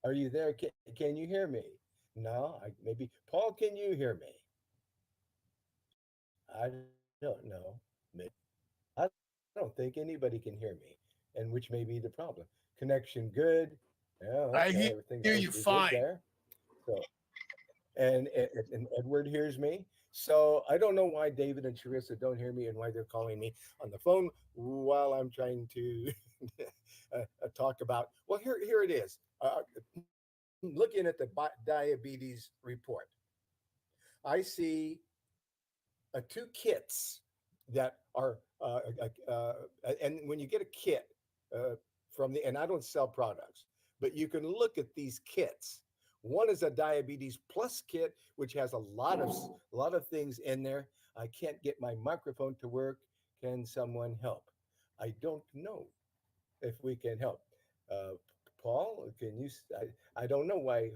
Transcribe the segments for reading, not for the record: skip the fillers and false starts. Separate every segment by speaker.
Speaker 1: Are you there? Can you hear me? No, maybe Paul. Can you hear me? I don't know. I don't think anybody can hear me, and which may be the problem. Connection good. Oh,
Speaker 2: I
Speaker 1: okay.
Speaker 2: hear you
Speaker 1: Everything's supposed to be
Speaker 2: fine.
Speaker 1: good there. So, and Edward hears me. So I don't know why David and Charissa don't hear me and why they're calling me on the phone while I'm trying to talk about. Well, here it is. Looking at the diabetes report, I see two kits that are and when you get a kit uh, from the, and I don't sell products, but you can look at these kits. One is a diabetes plus kit, which has a lot of things in there. I can't get my microphone to work. Can someone help? I don't know if we can help. Uh, Paul, can you? I don't know why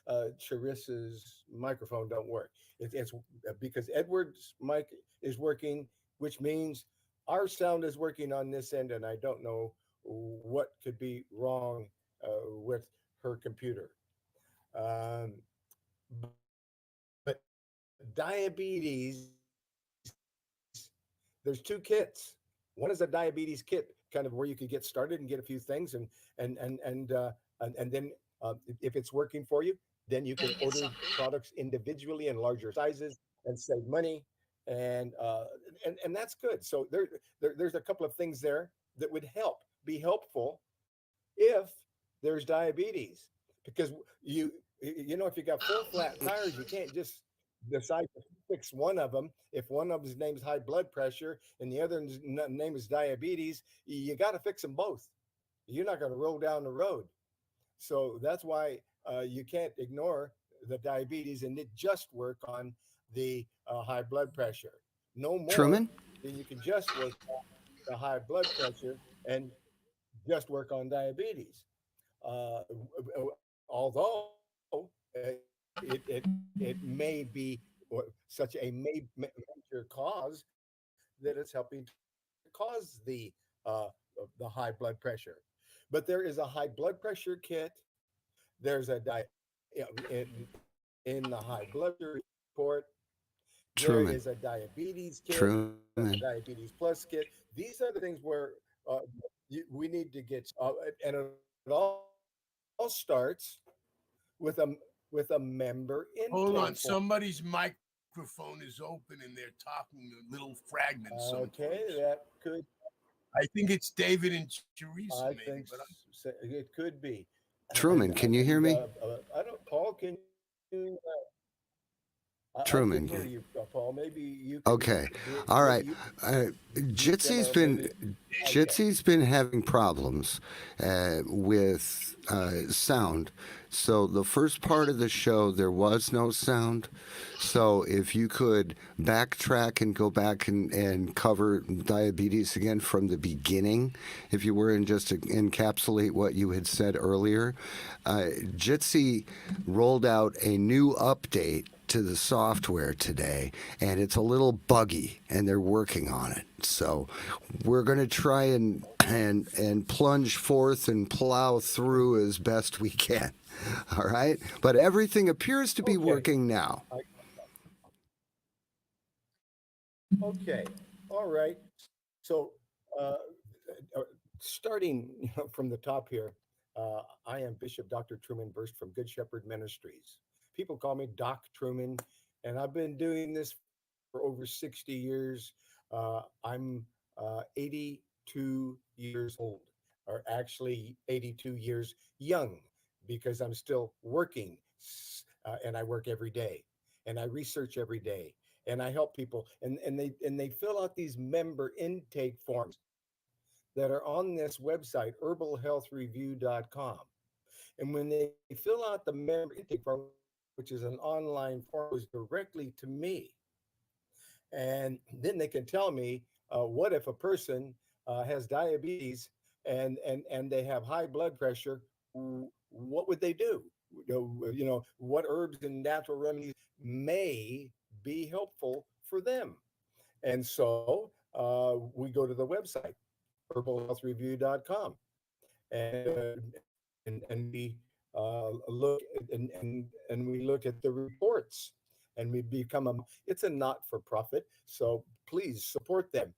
Speaker 1: Charissa's microphone don't work. It's because Edward's mic is working, which means our sound is working on this end, and I don't know what could be wrong with her computer. Um, but diabetes, there's two kits. One is a diabetes kit, kind of where you could get started and get a few things, and then if it's working for you, then you can order products individually in larger sizes and save money, and and that's good. So there's a couple of things there that would be helpful if there's diabetes, because if you got four flat tires, you can't just decide to fix one of them. If one of them's name is high blood pressure and the other's name is diabetes, you got to fix them both. You're not going to roll down the road. So that's why you can't ignore the diabetes and it just work on the high blood pressure. No more
Speaker 3: Truman?
Speaker 1: than you can just work on the high blood pressure and just work on diabetes. Although it may be such a major cause that it's helping to cause uh, the high blood pressure. But there is a high blood pressure kit. There's a in the high blood pressure report. There
Speaker 3: Truman.
Speaker 1: is a diabetes kit,
Speaker 3: Truman.
Speaker 1: a diabetes plus kit. These are the things where we need to get, and it all starts with a member intake form.
Speaker 2: Hold on. Somebody's microphone is open and they're talking little fragments sometimes.
Speaker 1: Okay, that could,
Speaker 2: I think it's David and Teresa,
Speaker 1: I
Speaker 2: maybe, but
Speaker 1: think it could be.
Speaker 3: Truman, can you hear me?
Speaker 1: I don't, Paul, can you? I can hear you,
Speaker 3: Truman.
Speaker 1: Paul. Maybe you can
Speaker 3: Okay.
Speaker 1: do it.
Speaker 3: All
Speaker 1: Maybe
Speaker 3: right.
Speaker 1: you
Speaker 3: Uh,
Speaker 1: mute them, or maybe I can.
Speaker 3: Jitsy's been having problems with sound. So the first part of the show there was no sound. So if you could backtrack and go back and cover diabetes again from the beginning, if you were, and just to encapsulate what you had said earlier, Jitsi rolled out a new update to the software today, and it's a little buggy, and they're working on it. So we're going to try and plunge forth and plow through as best we can. All right, but everything appears to be
Speaker 1: Okay.
Speaker 3: working now.
Speaker 1: I, okay. All right. So, uh, starting from the top here, I am Bishop Dr. Truman Burst from Good Shepherd Ministries. People call me Doc Truman, and I've been doing this for over 60 years. I'm 82 years old, or actually 82 years young, because I'm still working, and I work every day, and I research every day, and I help people, and they fill out these member intake forms that are on this website, herbalhealthreview.com. And when they fill out the member intake form, which is an online form, goes directly to me. And then they can tell me what if a person has diabetes and they have high blood pressure, what would they do? What herbs and natural remedies may be helpful for them. And so we go to the website, herbalhealthreview.com, and we look and we look at the reports, and we become a. It's a not for profit, so please support them.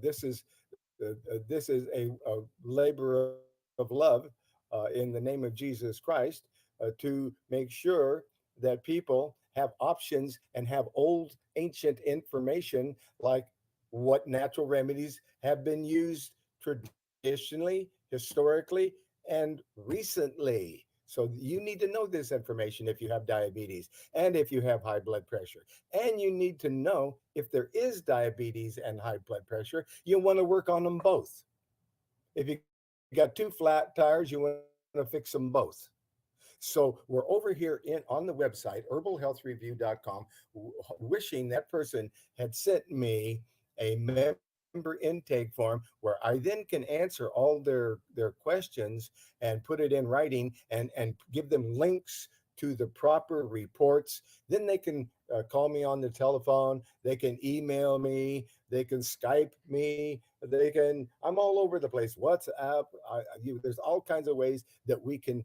Speaker 1: This is this is a labor of love in the name of Jesus Christ, to make sure that people have options and have old ancient information, like what natural remedies have been used traditionally, historically, and recently. So you need to know this information if you have diabetes and if you have high blood pressure. And you need to know if there is diabetes and high blood pressure, you want to work on them both. If you got two flat tires, you want to fix them both. So we're over here on the website, herbalhealthreview.com, wishing that person had sent me a member intake form where I then can answer all their questions and put it in writing, and give them links to the proper reports. Then they can call me on the telephone, they can email me, they can Skype me, they can. I'm all over the place. WhatsApp. There's all kinds of ways that we can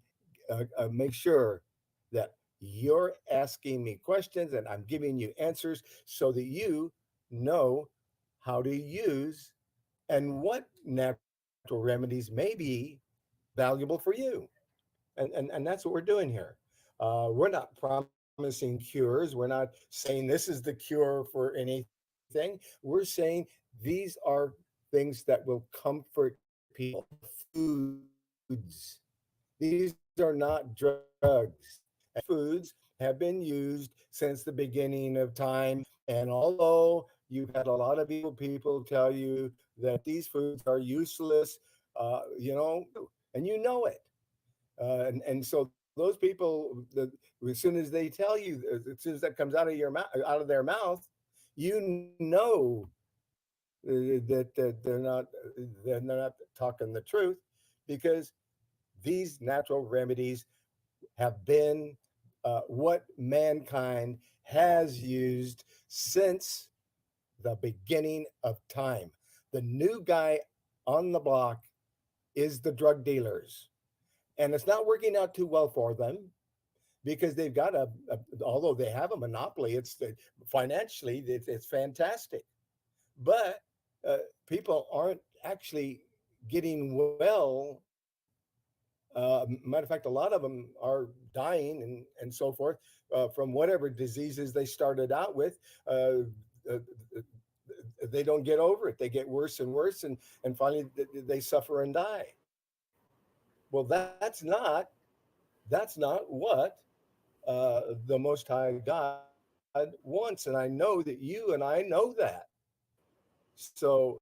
Speaker 1: make sure that you're asking me questions and I'm giving you answers so that you know how to use and what natural remedies may be valuable for you. And that's what we're doing here. We're not promising cures. We're not saying this is the cure for anything. We're saying these are things that will comfort people. These are foods. These are not drugs. And these foods have been used since the beginning of time. And although you've had a lot of evil people tell you that these foods are useless, and you know it. And so those people, as soon as they tell you, as soon as that comes out of your mouth, out of their mouth, you know that they're not talking the truth, because these natural remedies have been what mankind has used since the beginning of time. The new guy on the block is the drug dealers, and it's not working out too well for them, because they've got although they have a monopoly, financially it's fantastic, but uh, people aren't actually getting well. Matter of fact, a lot of them are dying and so forth, from whatever diseases they started out with. Uh, uh, they don't get over it. They get worse and worse, and finally they suffer and die. Well, that's not what the Most High God wants, and I know that you and I know that. So,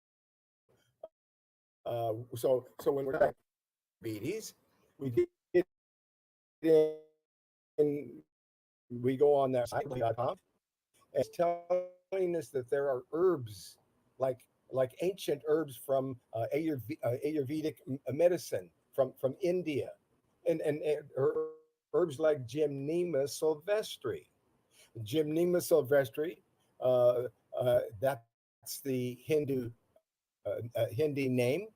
Speaker 1: so when we're talking about diabetes, we get in, we go on that site, and it's telling us that there are herbs, like ancient herbs from Ayurvedic medicine from India, and herbs like Gymnema sylvestre. Gymnema sylvestre, uh, that's the Hindi name,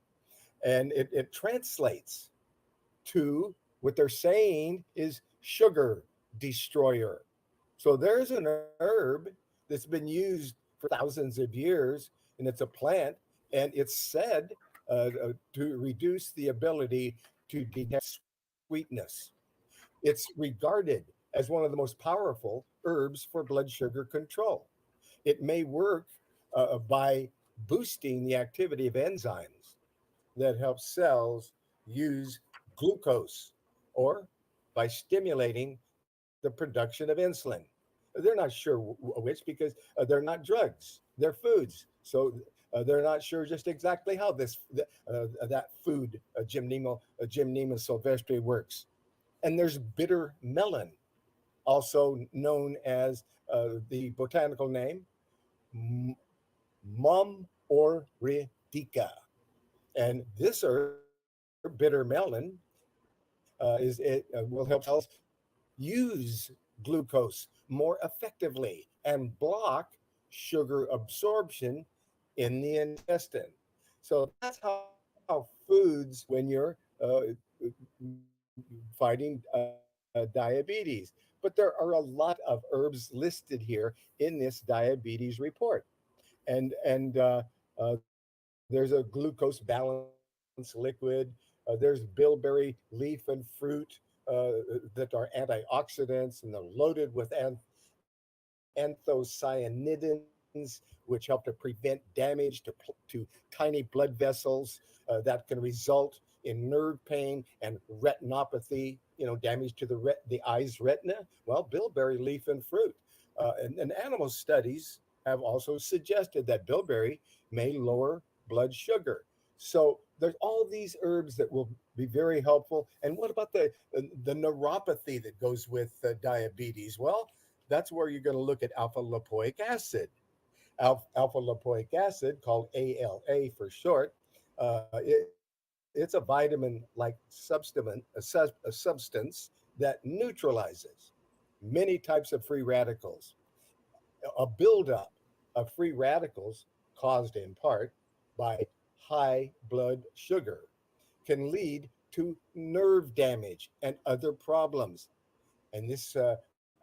Speaker 1: and it translates to, what they're saying is, sugar destroyer. So there's an herb that's been used for thousands of years, and it's a plant, and it's said to reduce the ability to detect sweetness. It's regarded as one of the most powerful herbs for blood sugar control. It may work by boosting the activity of enzymes that help cells use glucose, or by stimulating the production of insulin. They're not sure which, because they're not drugs, they're foods. So they're not sure just exactly how that food, Gymnema sylvestre, works. And there's bitter melon, also known as the botanical name Mum oritica. And this herb, bitter melon, will help cells use glucose more effectively and block sugar absorption in the intestine. So that's how foods, when you're fighting diabetes. But there are a lot of herbs listed here in this diabetes report. And there's a glucose balance liquid. There's bilberry leaf and fruit that are antioxidants, and they're loaded with anthocyanidins, which help to prevent damage to tiny blood vessels that can result in nerve pain and retinopathy, damage to the eye's retina. Well, bilberry leaf and fruit. And animal studies have also suggested that bilberry may lower blood sugar. So there's all these herbs that will be very helpful. And what about the neuropathy that goes with diabetes? Well, that's where you're going to look at alpha lipoic acid. Alpha lipoic acid, called ALA for short, it's a vitamin like substance that neutralizes many types of free radicals. A buildup of free radicals caused in part by high blood sugar can lead to nerve damage and other problems. And this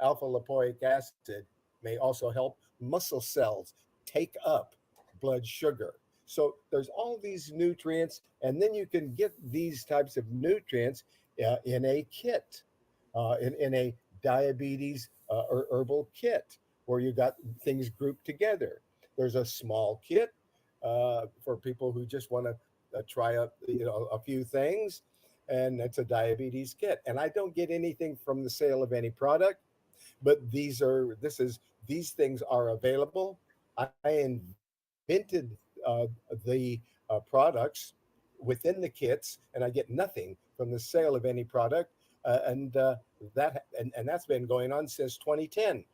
Speaker 1: alpha lipoic acid may also help muscle cells take up blood sugar. So there's all these nutrients, and then you can get these types of nutrients in a kit, in a diabetes or herbal kit, where you got things grouped together. There's a small kit for people who just want to try out, a few things, and it's a diabetes kit. And I don't get anything from the sale of any product, but these things are available. I invented the products within the kits, and I get nothing from the sale of any product. And that's been going on since 2010.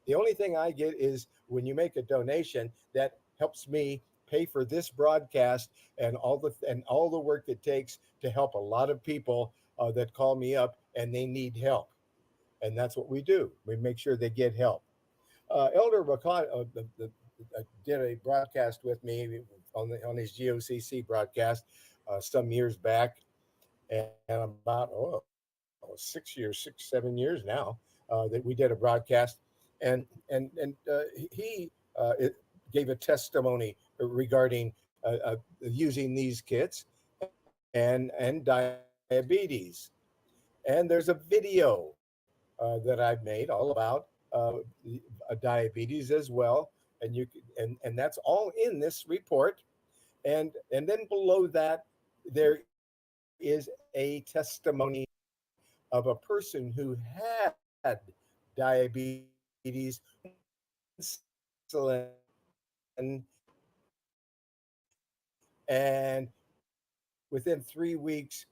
Speaker 1: The only thing I get is when you make a donation that helps me pay for this broadcast and all the work it takes to help a lot of people that call me up and they need help. And that's what we do. We make sure they get help. Elder McCon did a broadcast with me on his GOCC broadcast some years back, and about 6 years, 6 7 years now that we did a broadcast, and he gave a testimony regarding using these kits and diabetes. And there's a video that I've made all about diabetes as well, and that's all in this report. And then below that, there is a testimony of a person who had diabetes, insulin, and within 3 weeks,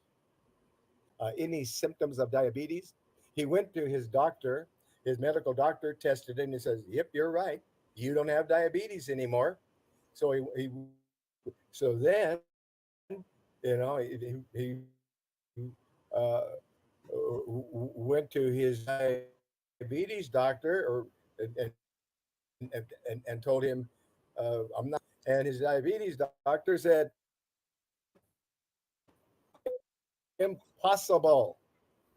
Speaker 1: any symptoms of diabetes. He went to his doctor, his medical doctor tested him and he says, "Yep, you're right. You don't have diabetes anymore." So so then, he went to his diabetes doctor and told him, "I'm not." And his diabetes doctor said, "Impossible.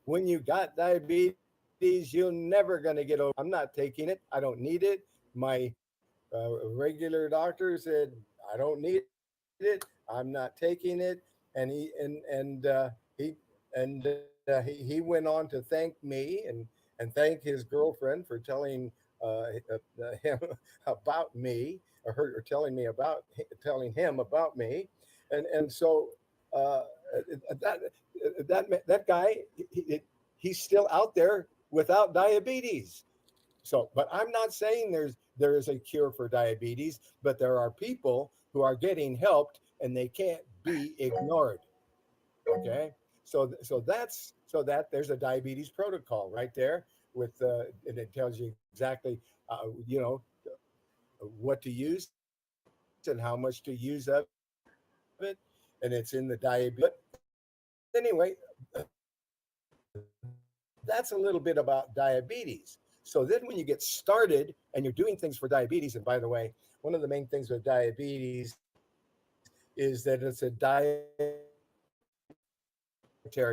Speaker 1: When you got diabetes, you're never going to get over. I'm not taking it. I don't need it. My regular doctor said I don't need it. I'm not taking it." And he went on to thank me and thank his girlfriend for telling him about me, or telling him about me. And so uh, that that guy, he's still out there without diabetes. So, but I'm not saying there is a cure for diabetes, but there are people who are getting helped and they can't be ignored. Okay, so that there's a diabetes protocol right there and it tells you exactly, uh, you know, what to use and how much to use of it, and it's in the diabetes. But anyway, that's a little bit about diabetes. So then when you get started and you're doing things for diabetes, and by the way, one of the main things with diabetes is that it's a dietary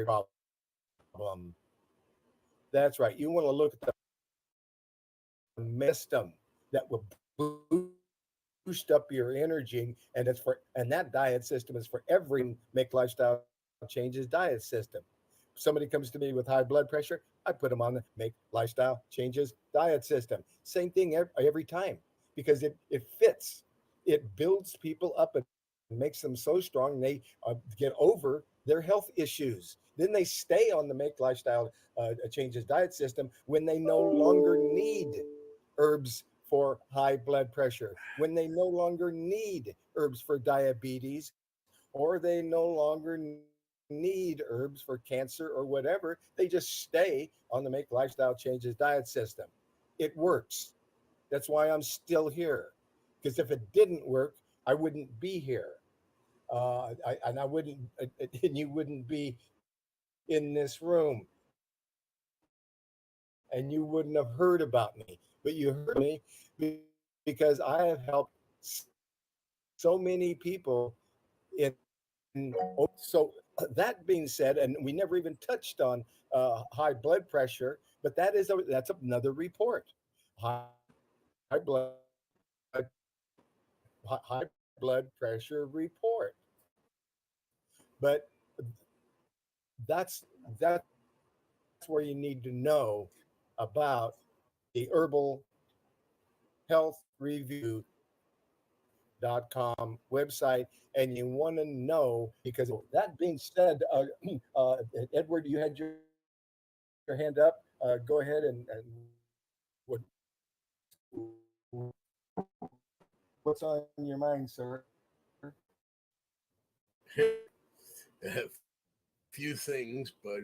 Speaker 1: problem. That's right. You want to look at the system that will boost up your energy, and that diet system is for every make lifestyle changes diet system. Somebody comes to me with high blood pressure, I put them on the make lifestyle changes diet system. Same thing every time because it fits. It builds people up and makes them so strong they get over their health issues. Then they stay on the make lifestyle changes diet system when they no longer need herbs for high blood pressure, when they no longer need herbs for diabetes, or they no longer need herbs for cancer or whatever. They just stay on the make lifestyle changes diet system. It works. That's why I'm still here. Because if it didn't work, I wouldn't be here. And I wouldn't, and you wouldn't be in this room, and you wouldn't have heard about me. But you heard about me because I have helped so many people in so that being said, and we never even touched on high blood pressure, but that's another report. High blood high blood pressure report. But that's where you need to know about the herbal health review.com website, and you want to know because that being said, Edward, you had your hand up. Go ahead and what's on your mind, sir?
Speaker 2: A few things, but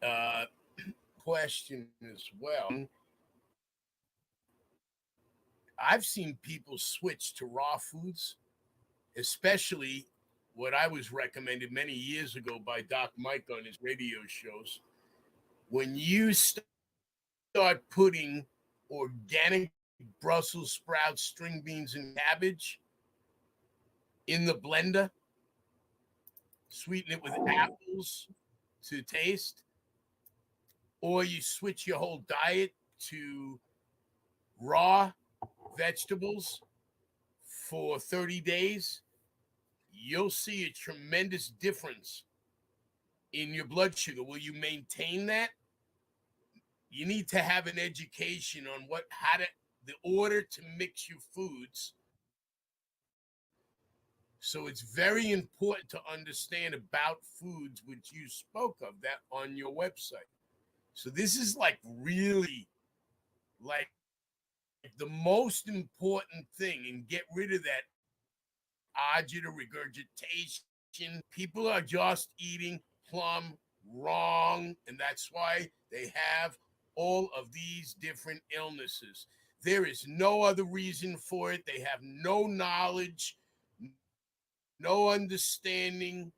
Speaker 2: uh, question as well. I've seen people switch to raw foods, especially what I was recommended many years ago by Doc Mike on his radio shows. When you start putting organic Brussels sprouts, string beans, and cabbage in the blender, sweeten it with apples to taste, or you switch your whole diet to raw vegetables for 30 days, you'll see a tremendous difference in your blood sugar. Will you maintain that? You need to have an education on how to, the order to mix your foods. So it's very important to understand about foods, which you spoke of that on your website. So this is like really like the most important thing, and get rid of that agita regurgitation. People are just eating plumb wrong, and that's why they have all of these different illnesses. There is no other reason for it. They have no knowledge, no understanding,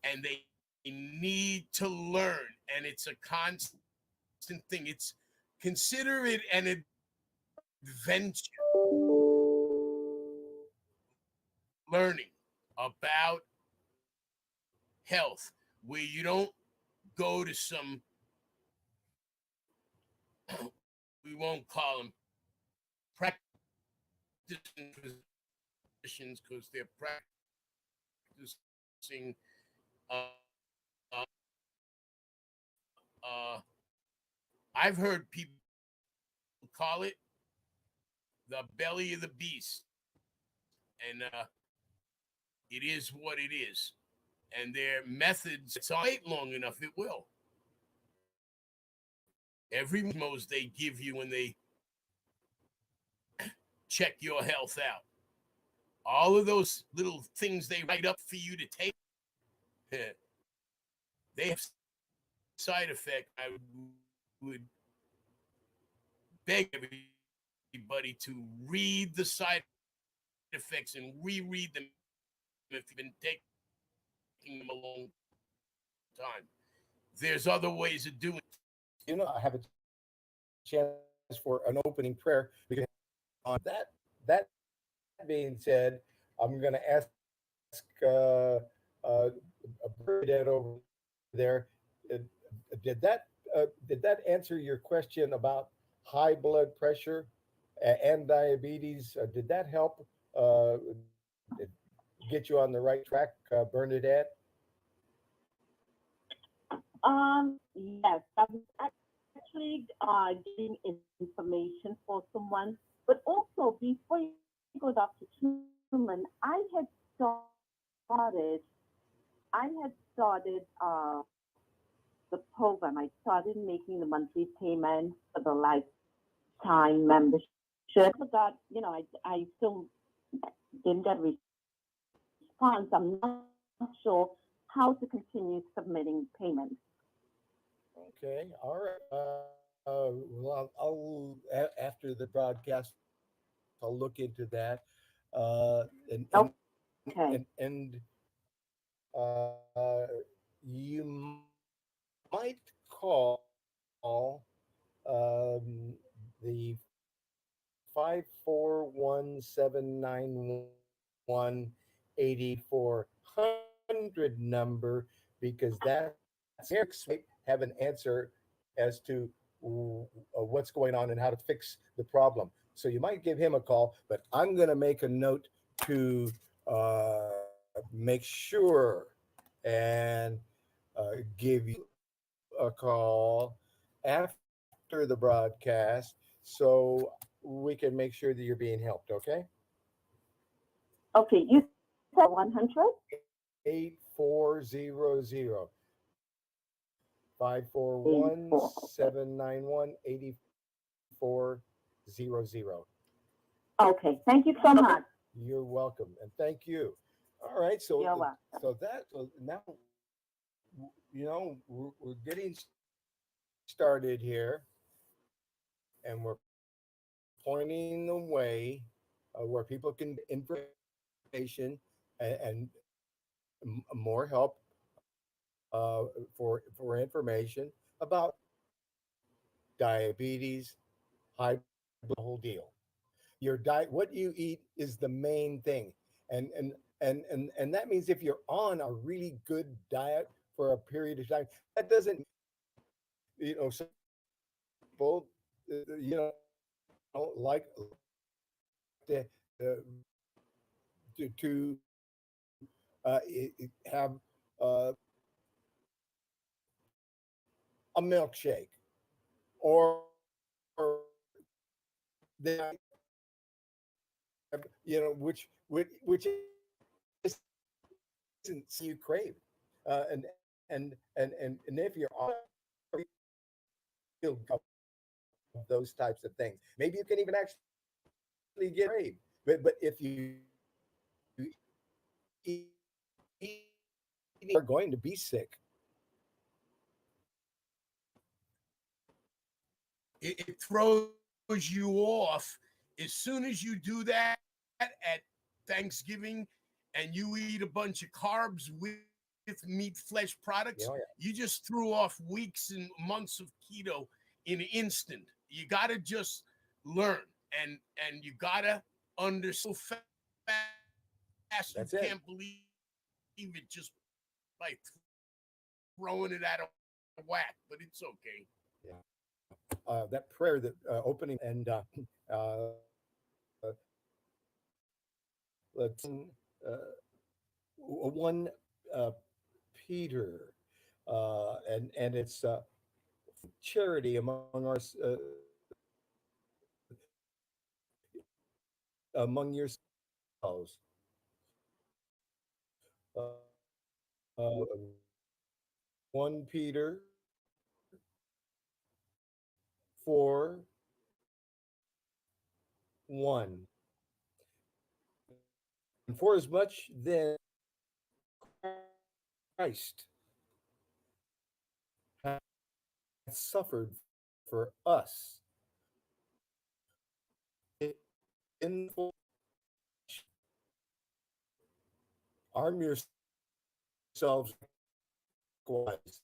Speaker 2: and they need to learn. And it's a constant thing. It's consider it an adventure learning about health, where you don't go to some, we won't call them practicing physicians because they're practicing, uh, uh, I've heard people call it the belly of the beast. And it is what it is. And their methods, it's on wait long enough, it will. Every memos they give you when they check your health out, all of those little things they write up for you to take, they have side effect. I would beg everybody to read the side effects and reread them if you've been taking them a long time. There's other ways of doing it.
Speaker 1: I have a chance for an opening prayer because on that being said, I'm going to ask uh, Bernadette over there. Uh, did that answer your question about high blood pressure and diabetes? Did that help get you on the right track, Bernadette?
Speaker 4: Yes, I was actually getting information for someone, but also before you go, Dr. Truman, I had started the program. I started making the monthly payment for the lifetime membership. Never got, I still didn't get a response. I'm not sure how to continue submitting payments.
Speaker 1: Okay, all right. Well, after the broadcast, I'll look into that. And
Speaker 4: Okay.
Speaker 1: you might call the 541-791-8400 number, because that's might have an answer as to what's going on and how to fix the problem. So you might give him a call, but I'm going to make a note to make sure and give you a call after the broadcast so we can make sure that you're being helped, okay?
Speaker 4: Okay. You said 100?
Speaker 1: 8400
Speaker 4: Okay.
Speaker 1: 541-791-8400.
Speaker 4: Okay. Thank you so much.
Speaker 1: You're welcome, and thank you. All right, so
Speaker 4: You're welcome.
Speaker 1: so now we're getting started here, and we're pointing the way where people can get information and more help for information about diabetes, high blood pressure, the whole deal. Your diet, what you eat, is the main thing, and that means if you're on a really good diet for a period of time, that doesn't mean, some people, like to have a milkshake, or they might have, which isn't something you crave, and if you're on of those types of things, maybe you can even actually get crave, but if you eat are going to be sick.
Speaker 2: It throws you off as soon as you do that at Thanksgiving and you eat a bunch of carbs with meat, flesh products. You just threw off weeks and months of keto in an instant. You got to just learn, and you got to understand so fast you can't believe it
Speaker 1: That's
Speaker 2: just
Speaker 1: it.
Speaker 2: by throwing it out of whack, but it's okay.
Speaker 1: Yeah. That prayer, that opening, and let's one Peter, and it's charity among among yourselves. One Peter 4:1. And for as much then Christ hath suffered for us in the flesh, arm yourselves likewise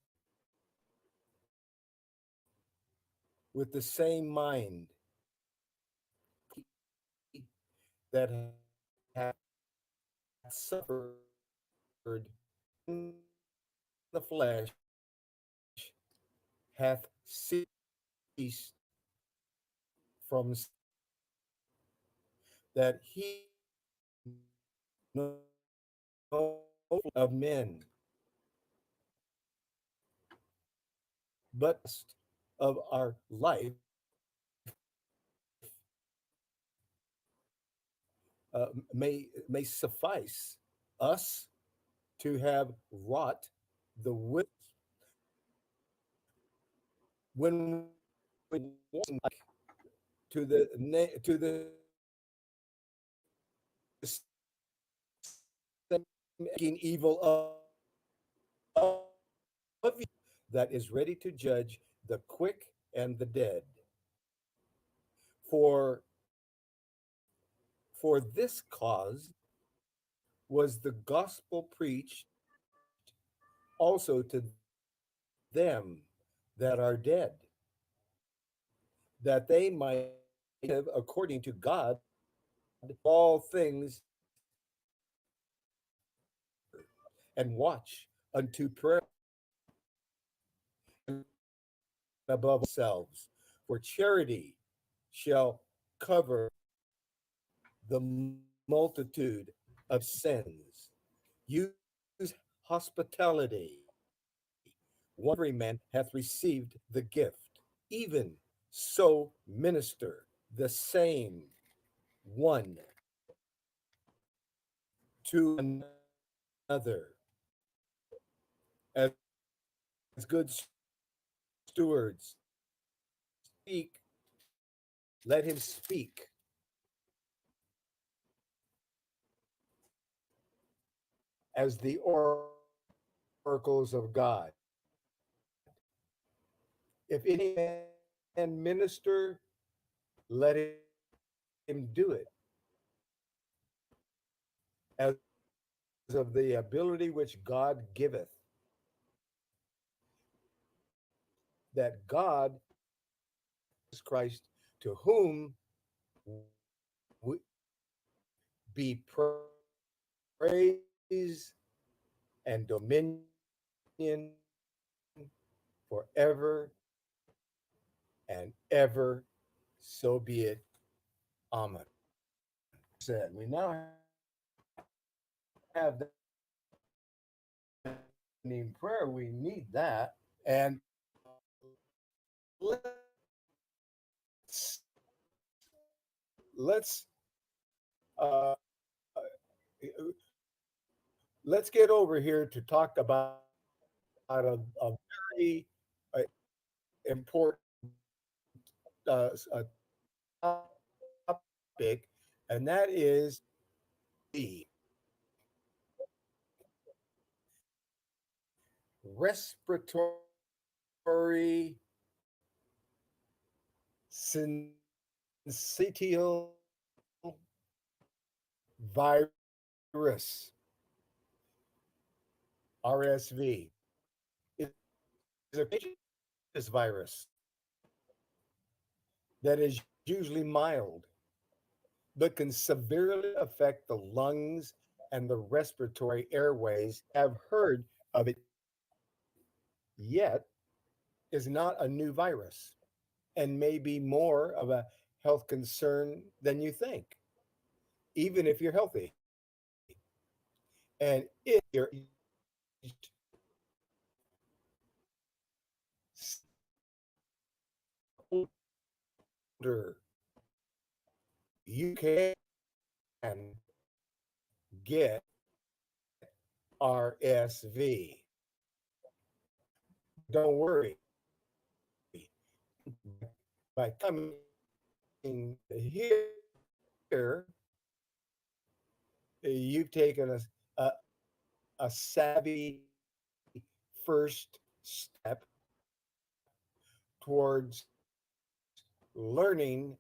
Speaker 1: with the same mind that hath suffered in the flesh hath ceased from that he no of men, but of our life may suffice us to have wrought the will when we want to the making evil of you that is ready to judge the quick and the dead. For for this cause was the gospel preached also to them that are dead, that they might live according to God all things and watch unto prayer above ourselves. For charity shall cover the multitude of sins. Use hospitality. One every man hath received the gift. Even so minister the same one to another as good stewards. Speak, let him speak as the oracles of God. If any man minister, let him do it as of the ability which God giveth, that God, Jesus Christ, to whom be praise and dominion forever and ever. So be it. Amen. Said we now have that evening prayer. We need that. And let's let's get over here to talk about a very important topic, and that is the respiratory syncytial virus, RSV, is a contagious virus that is usually mild, but can severely affect the lungs and the respiratory airways. Have heard of it yet is not a new virus and may be more of a health concern than you think, even if you're healthy. And if you're older, you can get RSV. Don't worry. By coming here, you've taken a savvy first step towards learning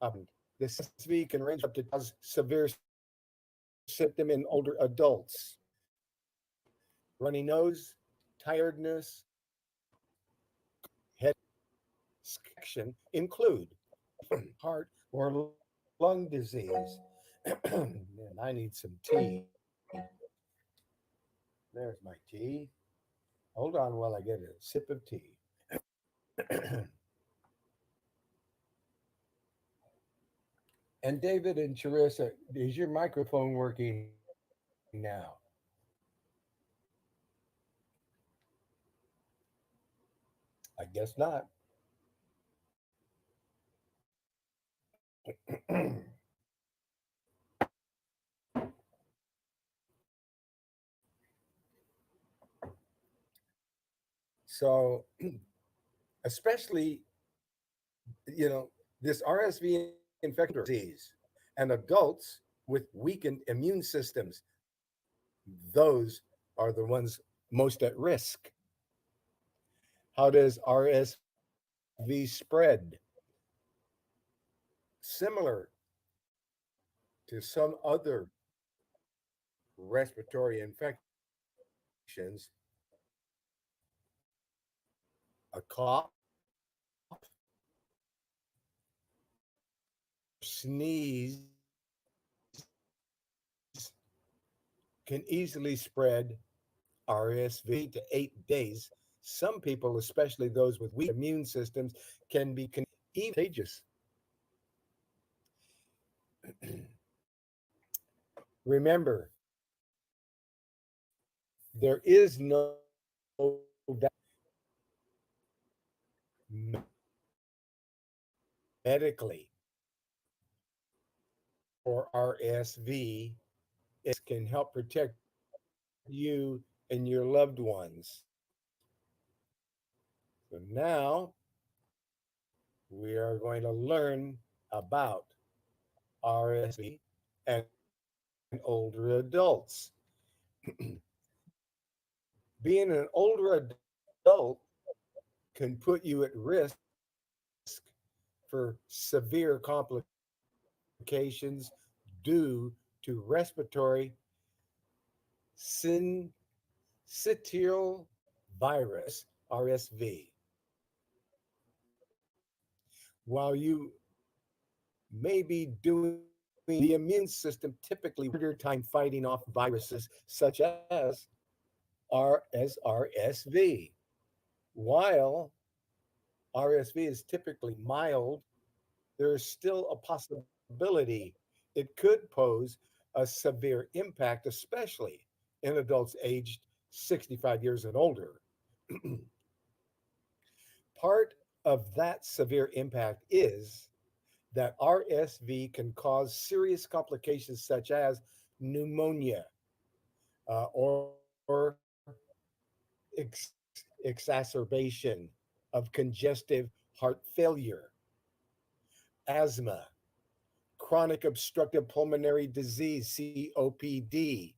Speaker 1: about this. RSV can range up to cause severe symptom in older adults. Runny nose, tiredness, head include heart or lung disease. Man, I need some tea. There's my tea. Hold on while I get a sip of tea. And David and Charissa, is your microphone working now? I guess not. So, especially, this RSV infection disease and adults with weakened immune systems, those are the ones most at risk. How does RSV spread? Similar to some other respiratory infections, a cough or sneeze can easily spread RSV to 8 days. Some people, especially those with weak immune systems, can be even contagious. Remember, there is no medically for RSV. Can help protect you and your loved ones. So now we are going to learn about RSV and older adults. Being an older adult can put you at risk for severe complications due to respiratory syncytial virus, RSV. While you may be doing the immune system typically harder time fighting off viruses such as RSV. While RSV is typically mild, there is still a possibility it could pose a severe impact, especially in adults aged 65 years and older. Part of that severe impact is that RSV can cause serious complications such as pneumonia or exacerbation of congestive heart failure, asthma, chronic obstructive pulmonary disease, COPD,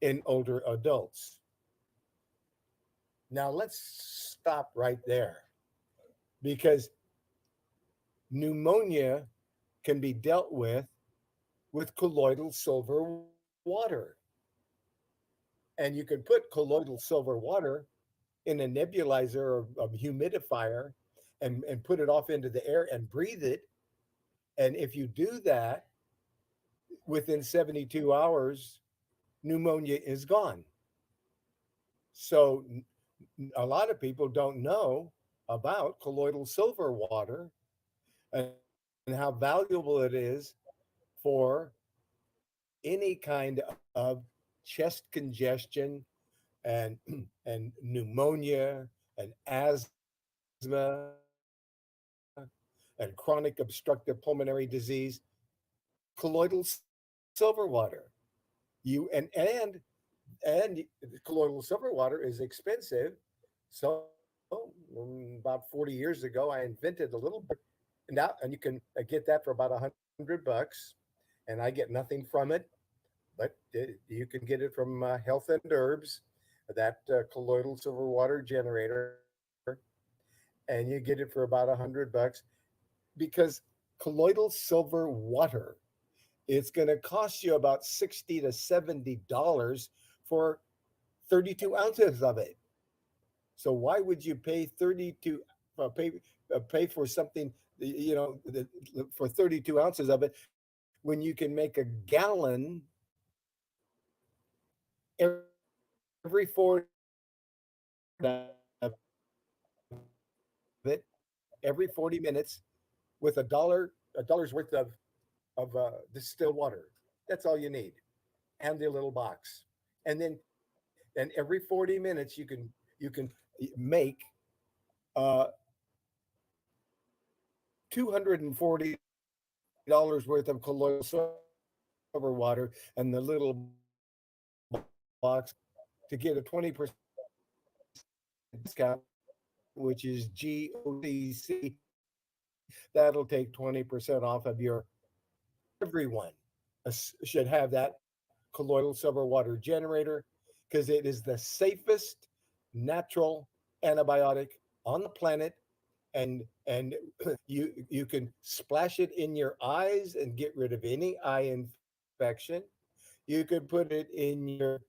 Speaker 1: in older adults. Now, let's stop right there because pneumonia can be dealt with colloidal silver water. And you can put colloidal silver water in a nebulizer or a humidifier and put it off into the air and breathe it. And if you do that within 72 hours, pneumonia is gone. So a lot of people don't know about colloidal silver water and how valuable it is for any kind of chest congestion and and pneumonia and asthma and chronic obstructive pulmonary disease. Colloidal silver water. You and colloidal silver water is expensive. So about 40 years ago, I invented a little now, and you can get that for about $100, and I get nothing from it. But you can get it from Health and Herbs, that colloidal silver water generator, and you get it for about $100 because colloidal silver water, it's going to cost you about $60 to $70 for 32 ounces of it. So why would you pay 32 pay for something for 32 ounces of it when you can make a gallon every 4 days? every 40 minutes with a dollar's worth of distilled water. That's all you need, and the little box. And then every 40 minutes you can make uh, $240 worth of colloidal silver water, and the little box to get a 20% discount, which is GOTC. That'll take 20% off of your everyone should have that colloidal silver water generator because it is the safest natural antibiotic on the planet. And you can splash it in your eyes and get rid of any eye infection. You could put it in your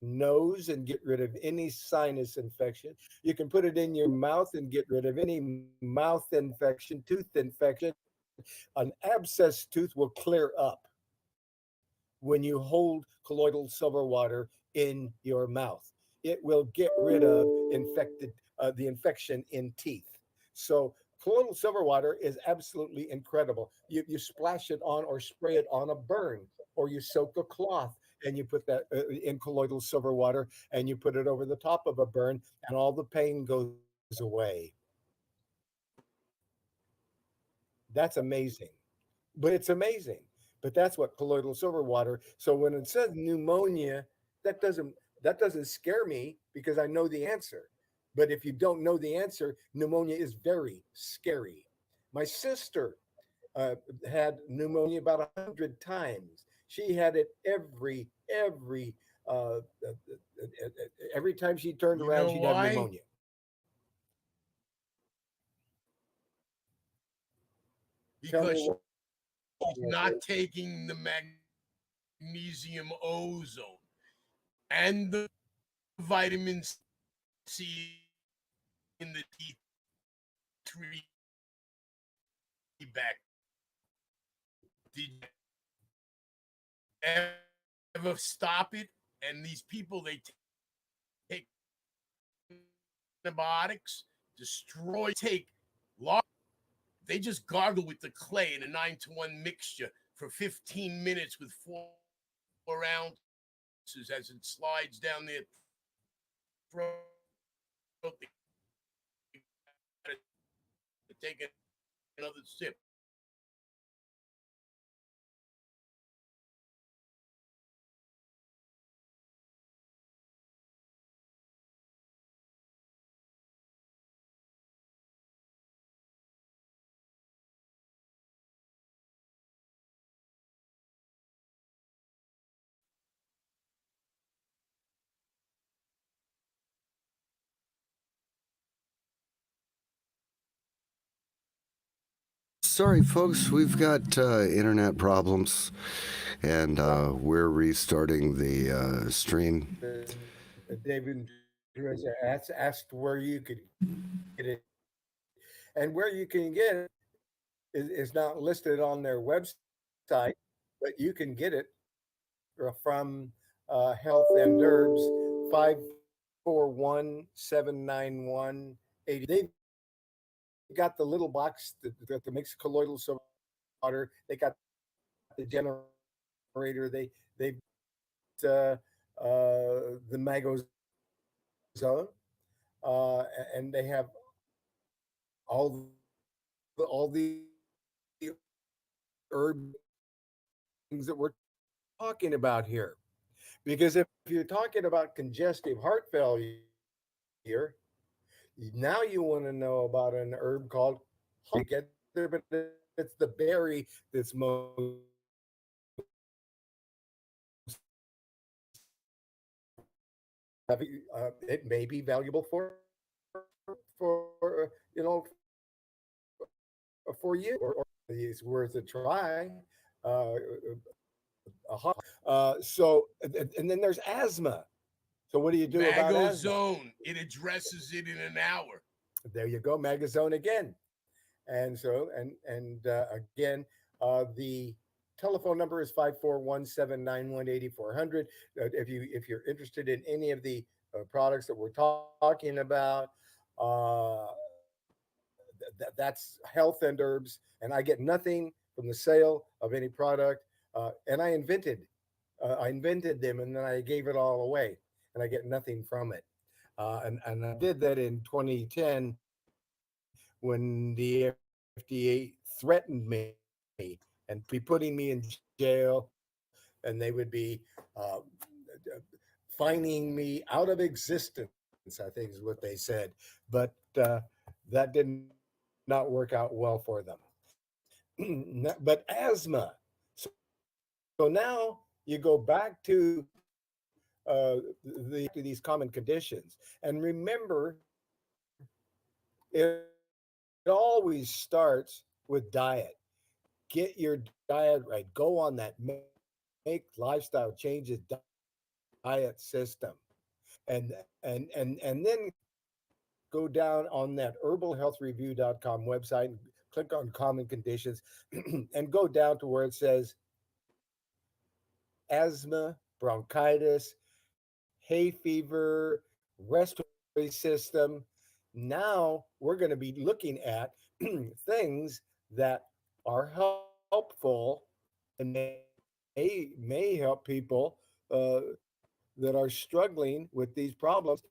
Speaker 1: nose and get rid of any sinus infection. You can put it in your mouth and get rid of any mouth infection, tooth infection. An abscessed tooth will clear up when you hold colloidal silver water in your mouth. It will get rid of the infection in teeth. So colloidal silver water is absolutely incredible. You splash it on or spray it on a burn, or you soak a cloth and you put that in colloidal silver water and you put it over the top of a burn, and all the pain goes away. That's amazing. But it's amazing. But that's what colloidal silver water. So when it says pneumonia, that doesn't that doesn't scare me because I know the answer. But if you don't know the answer, pneumonia is very scary. My sister uh, had pneumonia about 100 times. She had it every time she turned
Speaker 2: You
Speaker 1: around,
Speaker 2: know
Speaker 1: she'd have
Speaker 2: why?
Speaker 1: pneumonia. Tell me
Speaker 2: Because
Speaker 1: why.
Speaker 2: she's not taking the magnesium ozone and the vitamin C in the D3 bacteria. Did you ever stop it? And these people, they take antibiotics, destroy, take large, they just gargle with the clay in a 9-to-1 mixture for 15 minutes with 4 ounces as it slides down their throat. They gotta take another sip.
Speaker 3: Sorry, folks, we've got internet problems, and we're restarting the stream.
Speaker 1: David asked where you could get it, and where you can get it is not listed on their website, but you can get it from Health and Herbs 541-791-80. They've got the little box that makes colloidal silver water. They got the generator. They've got the Magozone, and they have all the herbs and things that we're talking about here. Because if you're talking about congestive heart failure, now you want to know about an herb called together, but it's the berry that's most it may be valuable for for you or it's worth a try. Uh, and then there's asthma. So what do you do about asthma?
Speaker 2: Magozone, it addresses it in an hour.
Speaker 1: There you go, Magazone again. And again, the telephone number is 541-791-8400. If you're interested in any of the products that we're talking about, uh, that's health and herbs, and I get nothing from the sale of any product. And I invented them, and then I gave it all away, and I get nothing from it. And I did that in 2010 when the FDA threatened me and be putting me in jail, and they would be finding me out of existence, I think is what they said. But that did not work out well for them. But asthma. So now you go back to these common conditions, and remember, it always starts with diet. Get your diet right. Go on that make lifestyle changes diet system, and then go down on that herbalhealthreview.com website and click on common conditions and go down to where it says asthma, bronchitis, hay fever, respiratory system. Now we're going to be looking at things that are helpful and may help people that are struggling with these problems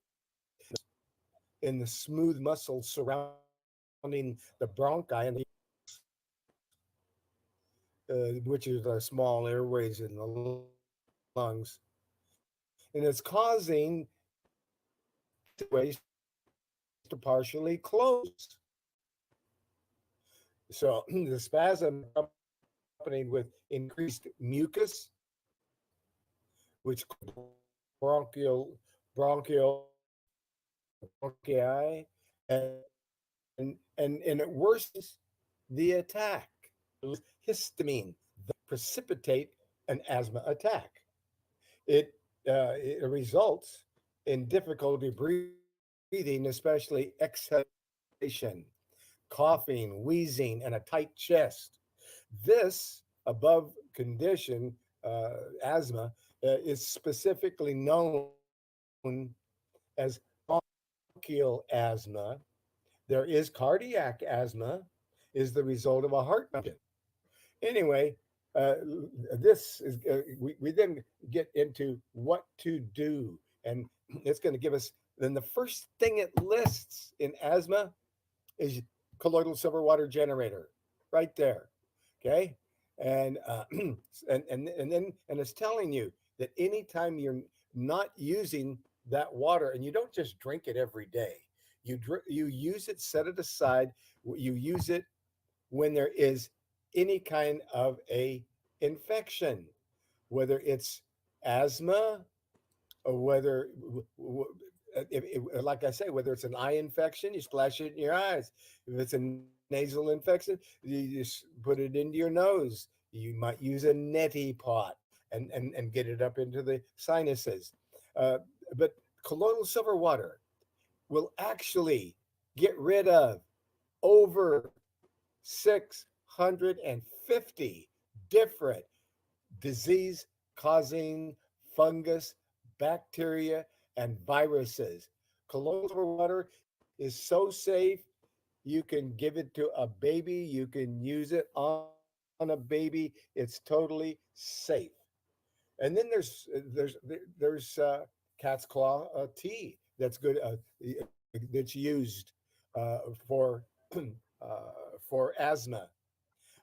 Speaker 1: in the smooth muscles surrounding the bronchi and which is the small airways in the lungs, and it's causing these airways to partially close. So the spasm is accompanied with increased mucus, which bronchi, and it worsens the attack. Histamine that precipitate an asthma attack. It results in difficulty breathing, especially exhalation, coughing, wheezing, and a tight chest. This above condition, asthma, is specifically known as bronchial asthma. There is cardiac asthma, is the result of a heart condition. Anyway, uh, this is we then get into what to do, and it's going to give us. Then the first thing it lists in asthma is colloidal silver water generator, right there. Okay, and and it's telling you that anytime you're not using that water, and you don't just drink it every day, you use it, set it aside. You use it when there is any kind of a infection, whether it's asthma or whether like I say, whether it's an eye infection, you splash it in your eyes. If it's a nasal infection, you just put it into your nose. You might use a neti pot and get it up into the sinuses. Uh, but colloidal silver water will actually get rid of over 650 different disease causing fungus, bacteria, and viruses. Colloidal silver water is so safe, you can give it to a baby, you can use it on a baby. It's totally safe. And then there's cat's claw tea that's good, that's used for for asthma,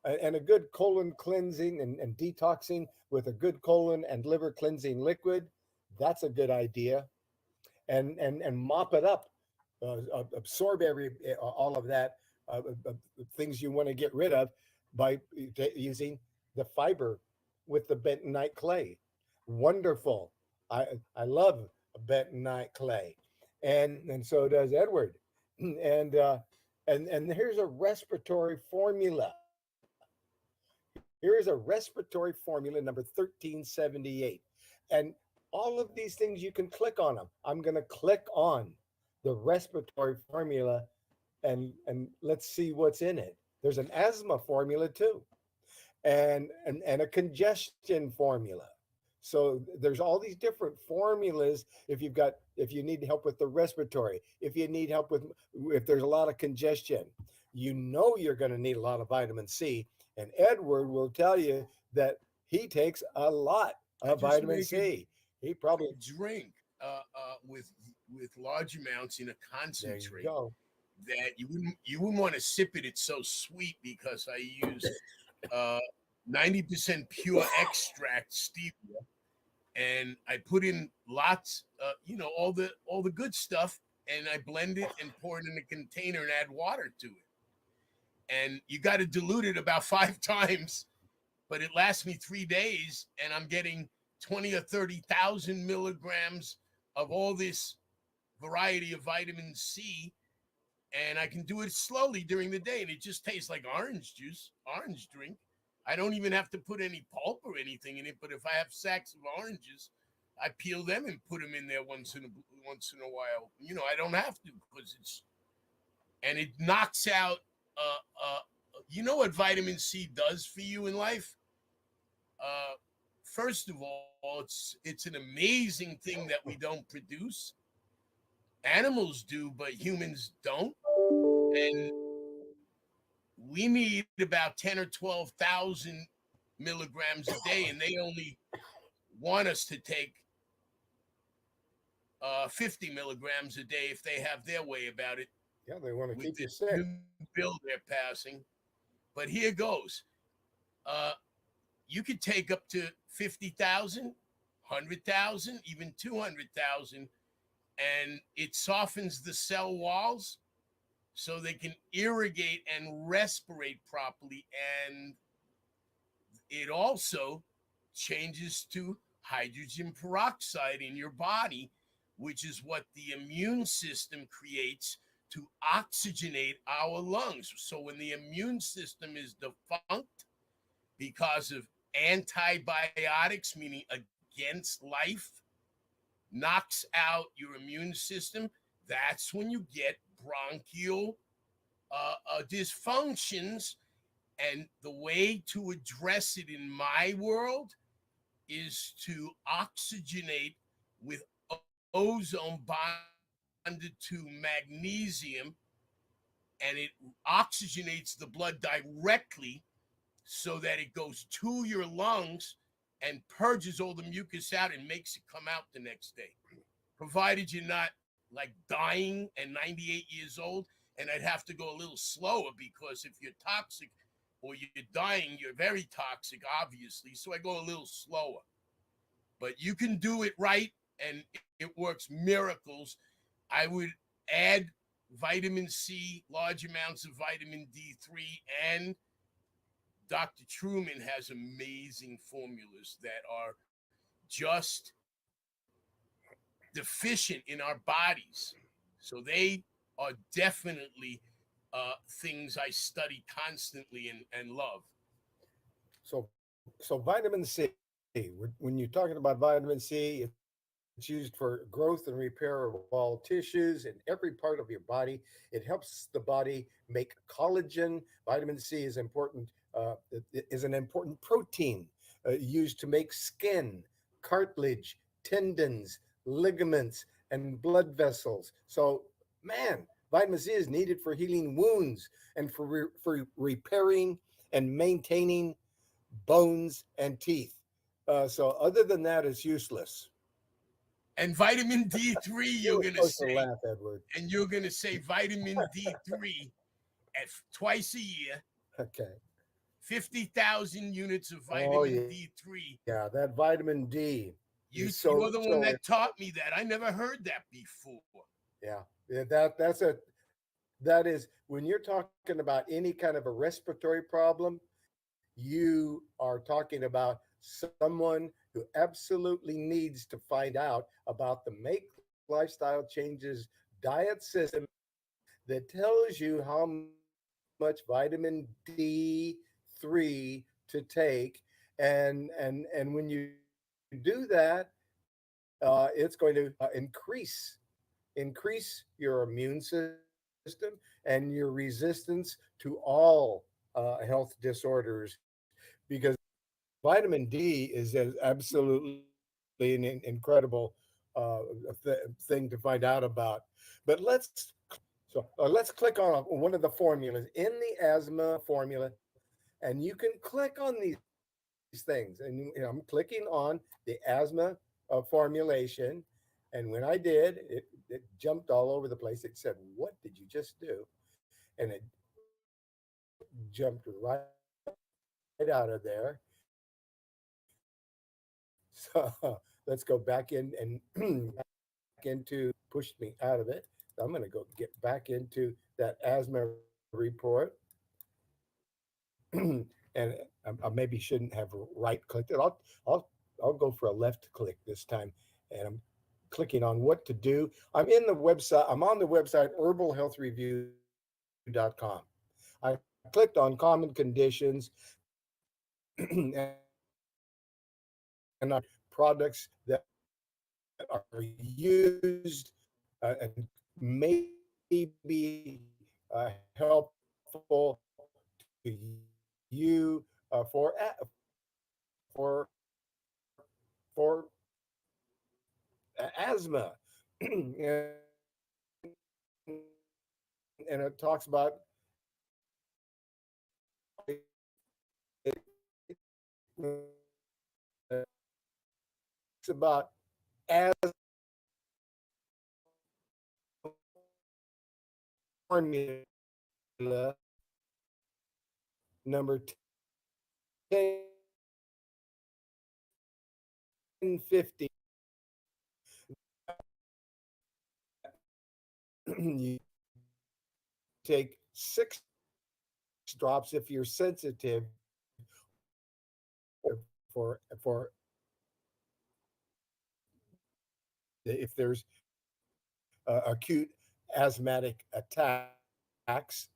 Speaker 1: and a good colon cleansing and detoxing with a good colon and liver cleansing liquid. That's a good idea. And mop it up, absorb all of that, things you want to get rid of by using the fiber with the bentonite clay. Wonderful. I love bentonite clay, and so does Edward. And and here's a respiratory formula. Here is a respiratory formula number 1378. And all of these things, you can click on them. I'm going to click on the respiratory formula, and let's see what's in it. There's an asthma formula too, and a congestion formula. So there's all these different formulas. If you need help with the respiratory, if you need help with, if there's a lot of congestion, you know you're going to need a lot of vitamin C. And Edward will tell you that he takes a lot
Speaker 2: I
Speaker 1: of
Speaker 2: just
Speaker 1: vitamin
Speaker 2: make a
Speaker 1: C. He probably,
Speaker 2: drink with large amounts in a
Speaker 1: there you
Speaker 2: concentrate
Speaker 1: go.
Speaker 2: that you wouldn't want to sip it. It's so sweet because I use uh, 90% pure extract stevia, and I put in lots, all the good stuff, and I blend it and pour it in a container and add water to it. And you got to dilute it about 5 times, but it lasts me 3 days, and I'm getting 20 or 30,000 milligrams of all this variety of vitamin C, and I can do it slowly during the day, and it just tastes like orange juice, orange drink. I don't even have to put any pulp or anything in it. But if I have sacks of oranges, I peel them and put them in there once in a while. I don't have to because it knocks out. You know what vitamin C does for you in life? Uh, First of all, it's an amazing thing that we don't produce. Animals do, but humans don't. And we need about 10 or 12,000 milligrams a day, and they only want us to take 50 milligrams a day if they have their way about it
Speaker 1: Yeah, they want to
Speaker 2: with
Speaker 1: keep you
Speaker 2: this
Speaker 1: sick.
Speaker 2: new bill they're passing. But here goes. Uh, you could take up to 50,000, 100,000, even 200,000, and it softens the cell walls so they can irrigate and respirate properly. And it also changes to hydrogen peroxide in your body, which is what the immune system creates to oxygenate our lungs. So when the immune system is defunct because of antibiotics, meaning against life, knocks out your immune system, that's when you get bronchial dysfunctions. And the way to address it in my world is to oxygenate with ozone bonded to magnesium, and it oxygenates the blood directly so that it goes to your lungs and purges all the mucus out and makes it come out the next day, provided you're not like dying and 98 years old. And I'd have to go a little slower because if you're toxic or you're dying, you're very toxic, obviously. So I go a little slower. But you can do it right, and it works miracles. I would add vitamin C, large amounts of vitamin D3, and Dr. Truman has amazing formulas that are just deficient in our bodies. So they are definitely things I study constantly and love.
Speaker 1: So vitamin C. When you're talking about vitamin C, it's used for growth and repair of all tissues and every part of your body. It helps the body make collagen. Vitamin C is important. Is an important protein used to make skin, cartilage, tendons, ligaments, and blood vessels. So, man, vitamin C is needed for healing wounds and for repairing and maintaining bones and teeth. So other than that, it's useless.
Speaker 2: And vitamin D3,
Speaker 1: You
Speaker 2: you're
Speaker 1: were
Speaker 2: going to
Speaker 1: supposed to
Speaker 2: say,
Speaker 1: laugh, Edward.
Speaker 2: and you're going to say vitamin D3 at twice a year,
Speaker 1: Okay.
Speaker 2: 50,000 units of
Speaker 1: Oh
Speaker 2: vitamin
Speaker 1: yeah, that
Speaker 2: D3.
Speaker 1: vitamin D is
Speaker 2: You,
Speaker 1: so
Speaker 2: you're the
Speaker 1: so
Speaker 2: one that taught me that. I never heard that before.
Speaker 1: yeah. That is when you're talking about any kind of a respiratory problem, you are talking about someone who absolutely needs to find out about the Make Lifestyle Changes diet system that tells you how much vitamin D3 to take. And when you do that, it's going to increase your immune system and your resistance to all health disorders because vitamin D is absolutely an incredible thing to find out about. But let's close So let's click on one of the formulas in the asthma formula, and you can click on these things. And I'm clicking on the asthma formulation, and when I did, it jumped all over the place. It said, "What did you just do?" And it jumped right out of there. So let's go back in and back into pushed me out of it. So I'm going to go get back into that asthma report. And I maybe shouldn't have right clicked it. I'll I'll go for a left click this time, and I'm clicking on what to do. I'm in the website. I'm on the website herbalhealthreview.com. I clicked on common conditions, and I products that are used and may be helpful to you for asthma. And it talks about it's about asthma formula number 1050. You take 6 drops if you're sensitive, for if there's acute asthmatic attacks,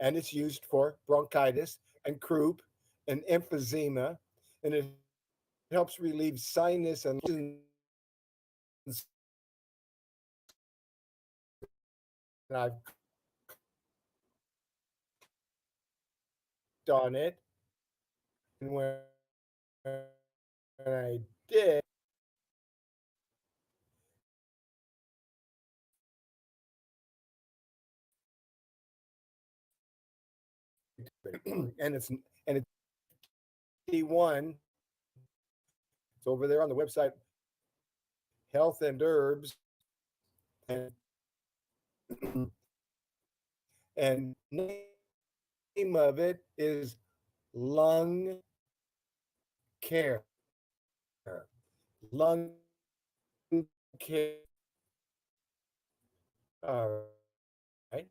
Speaker 1: and it's used for bronchitis and croup and emphysema, and it helps relieve sinus and and I've done it, and when I did, and it's D1. It's over there on the website, Health and Herbs, and name of it is lung care. Lung care. All right.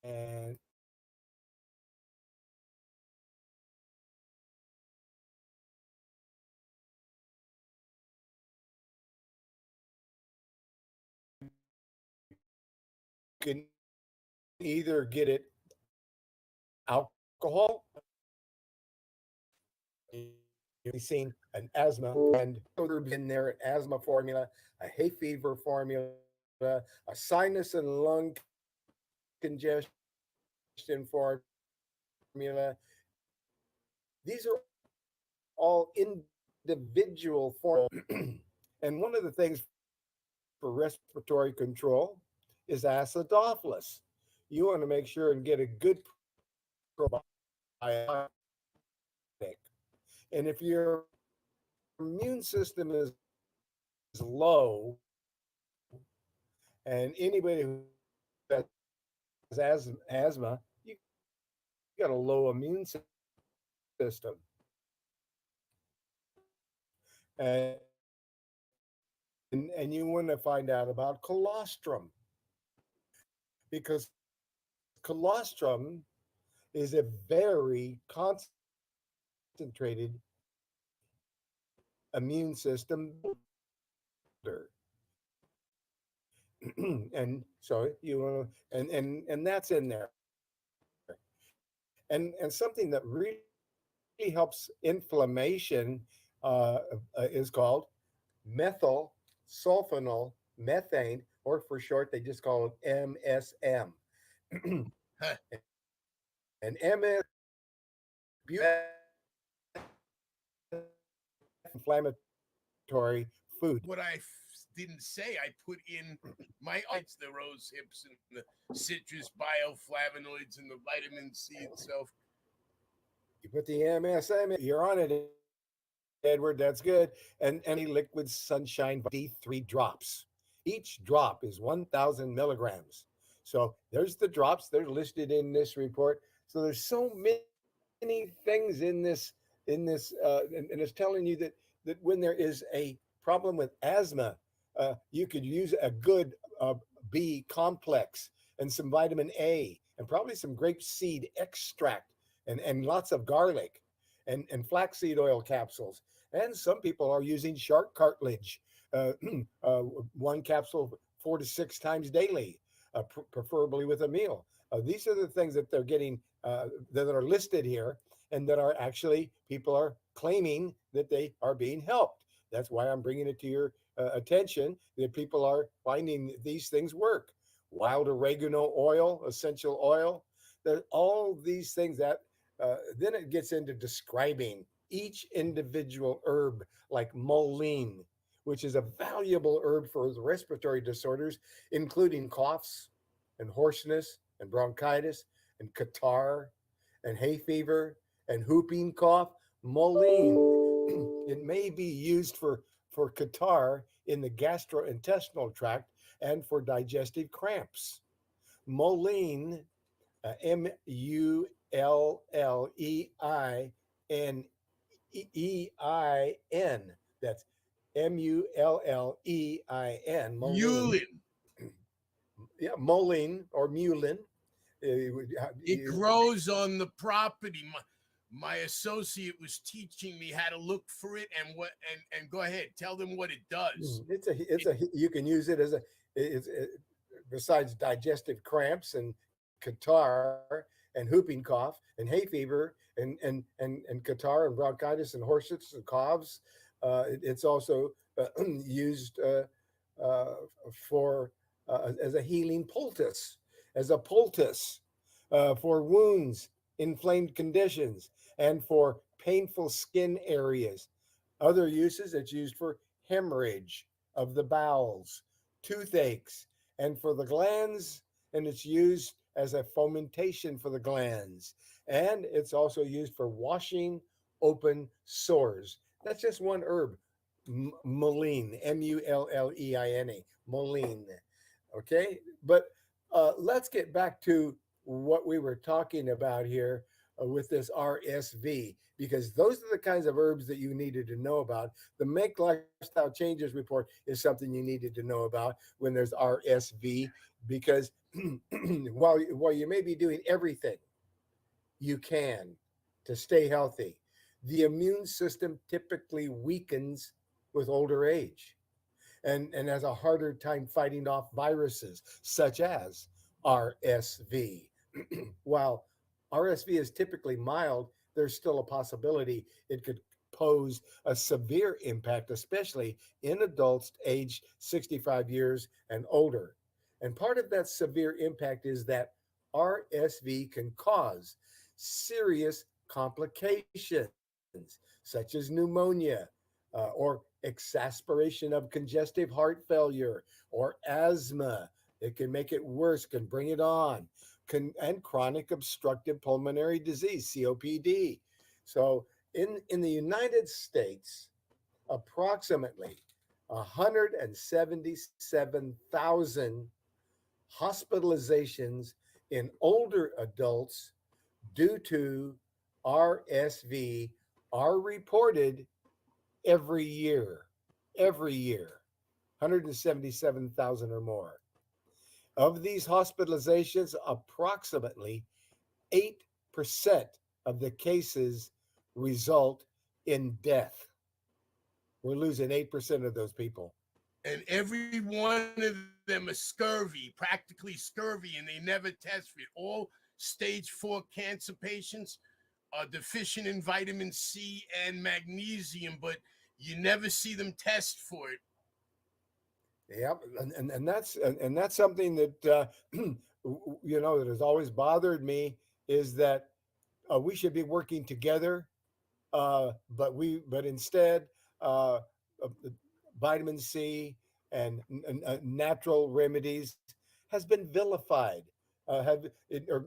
Speaker 1: And you can either get it alcohol. You've seen an asthma and herbs in there, an asthma formula, a hay fever formula, a sinus and lung congestion formula. These are all individual formulas. And one of the things for respiratory control is acidophilus. You want to make sure and get a good probiotic. And if your immune system is low, and anybody who has asthma, you got a low immune system. And you want to find out about colostrum, because colostrum is a very concentrated immune system builder. And so you want to, and that's in there. And something that really helps inflammation is called methyl sulfonyl methane, or for short, they just call it MSM.
Speaker 2: Huh.
Speaker 1: And MS inflammatory food.
Speaker 2: What I didn't say I put in my the rose hips and the citrus bioflavonoids and the vitamin C itself.
Speaker 1: You put the MSM, you're on it, Edward. That's good. And liquid sunshine D3 drops. Each drop is 1,000 milligrams. So there's the drops. They're listed in this report. So there's so many things in this, and it's telling you that when there is a problem with asthma, you could use a good B complex and some vitamin A and probably some grape seed extract and lots of garlic and flaxseed oil capsules. And some people are using shark cartilage, uh, uh, one capsule 4 to 6 times daily, preferably with a meal. These are the things that they're getting that are listed here, and that are actually people are claiming that they are being helped. That's why I'm bringing it to your attention that people are finding these things work. Wild oregano oil, essential oil, all these things that then it gets into describing each individual herb, like mullein, which is a valuable herb for the respiratory disorders, including coughs and hoarseness and bronchitis and catarrh and hay fever and whooping cough. Mullein, it may be used for catarrh in the gastrointestinal tract and for digestive cramps. Mullein, Mullein. That's Mullein.
Speaker 2: Mulin.
Speaker 1: Yeah, mullein or mulin.
Speaker 2: It grows on the property. My associate was teaching me how to look for it and what and go ahead, tell them what it does.
Speaker 1: It's a you can use it as besides digestive cramps and catarrh and whooping cough and hay fever and catarrh and bronchitis and horsets and coughs. It's also used uh, for as a healing poultice, as a poultice for wounds, inflamed conditions, and for painful skin areas. Other uses, it's used for hemorrhage of the bowels, toothaches, and for the glands, and it's used as a fomentation for the glands. And it's also used for washing open sores. That's just one herb, mullein, Mullein, mullein. Okay, but let's get back to what we were talking about here with this RSV, because those are the kinds of herbs that you needed to know about. The Make Lifestyle Changes report is something you needed to know about when there's RSV, because while you may be doing everything you can to stay healthy, the immune system typically weakens with older age and has a harder time fighting off viruses such as RSV. While RSV is typically mild, there's still a possibility it could pose a severe impact, especially in adults aged 65 years and older. And part of that severe impact is that RSV can cause serious complications such as pneumonia or exasperation of congestive heart failure or asthma. It can make it worse, can bring it on, and chronic obstructive pulmonary disease, COPD. So in the United States, approximately 177,000 hospitalizations in older adults due to RSV are reported every year. Every year, 177,000 or more. Of these hospitalizations, approximately 8% of the cases result in death. We're losing 8% of those people.
Speaker 2: And every one of them is scurvy, practically scurvy, and they never test for it. All stage 4 cancer patients are deficient in vitamin C and magnesium, but you never see them test for it.
Speaker 1: Yep, and that's something that that has always bothered me, is that we should be working together, but instead, uh, vitamin C, and natural remedies has been vilified. Have it, or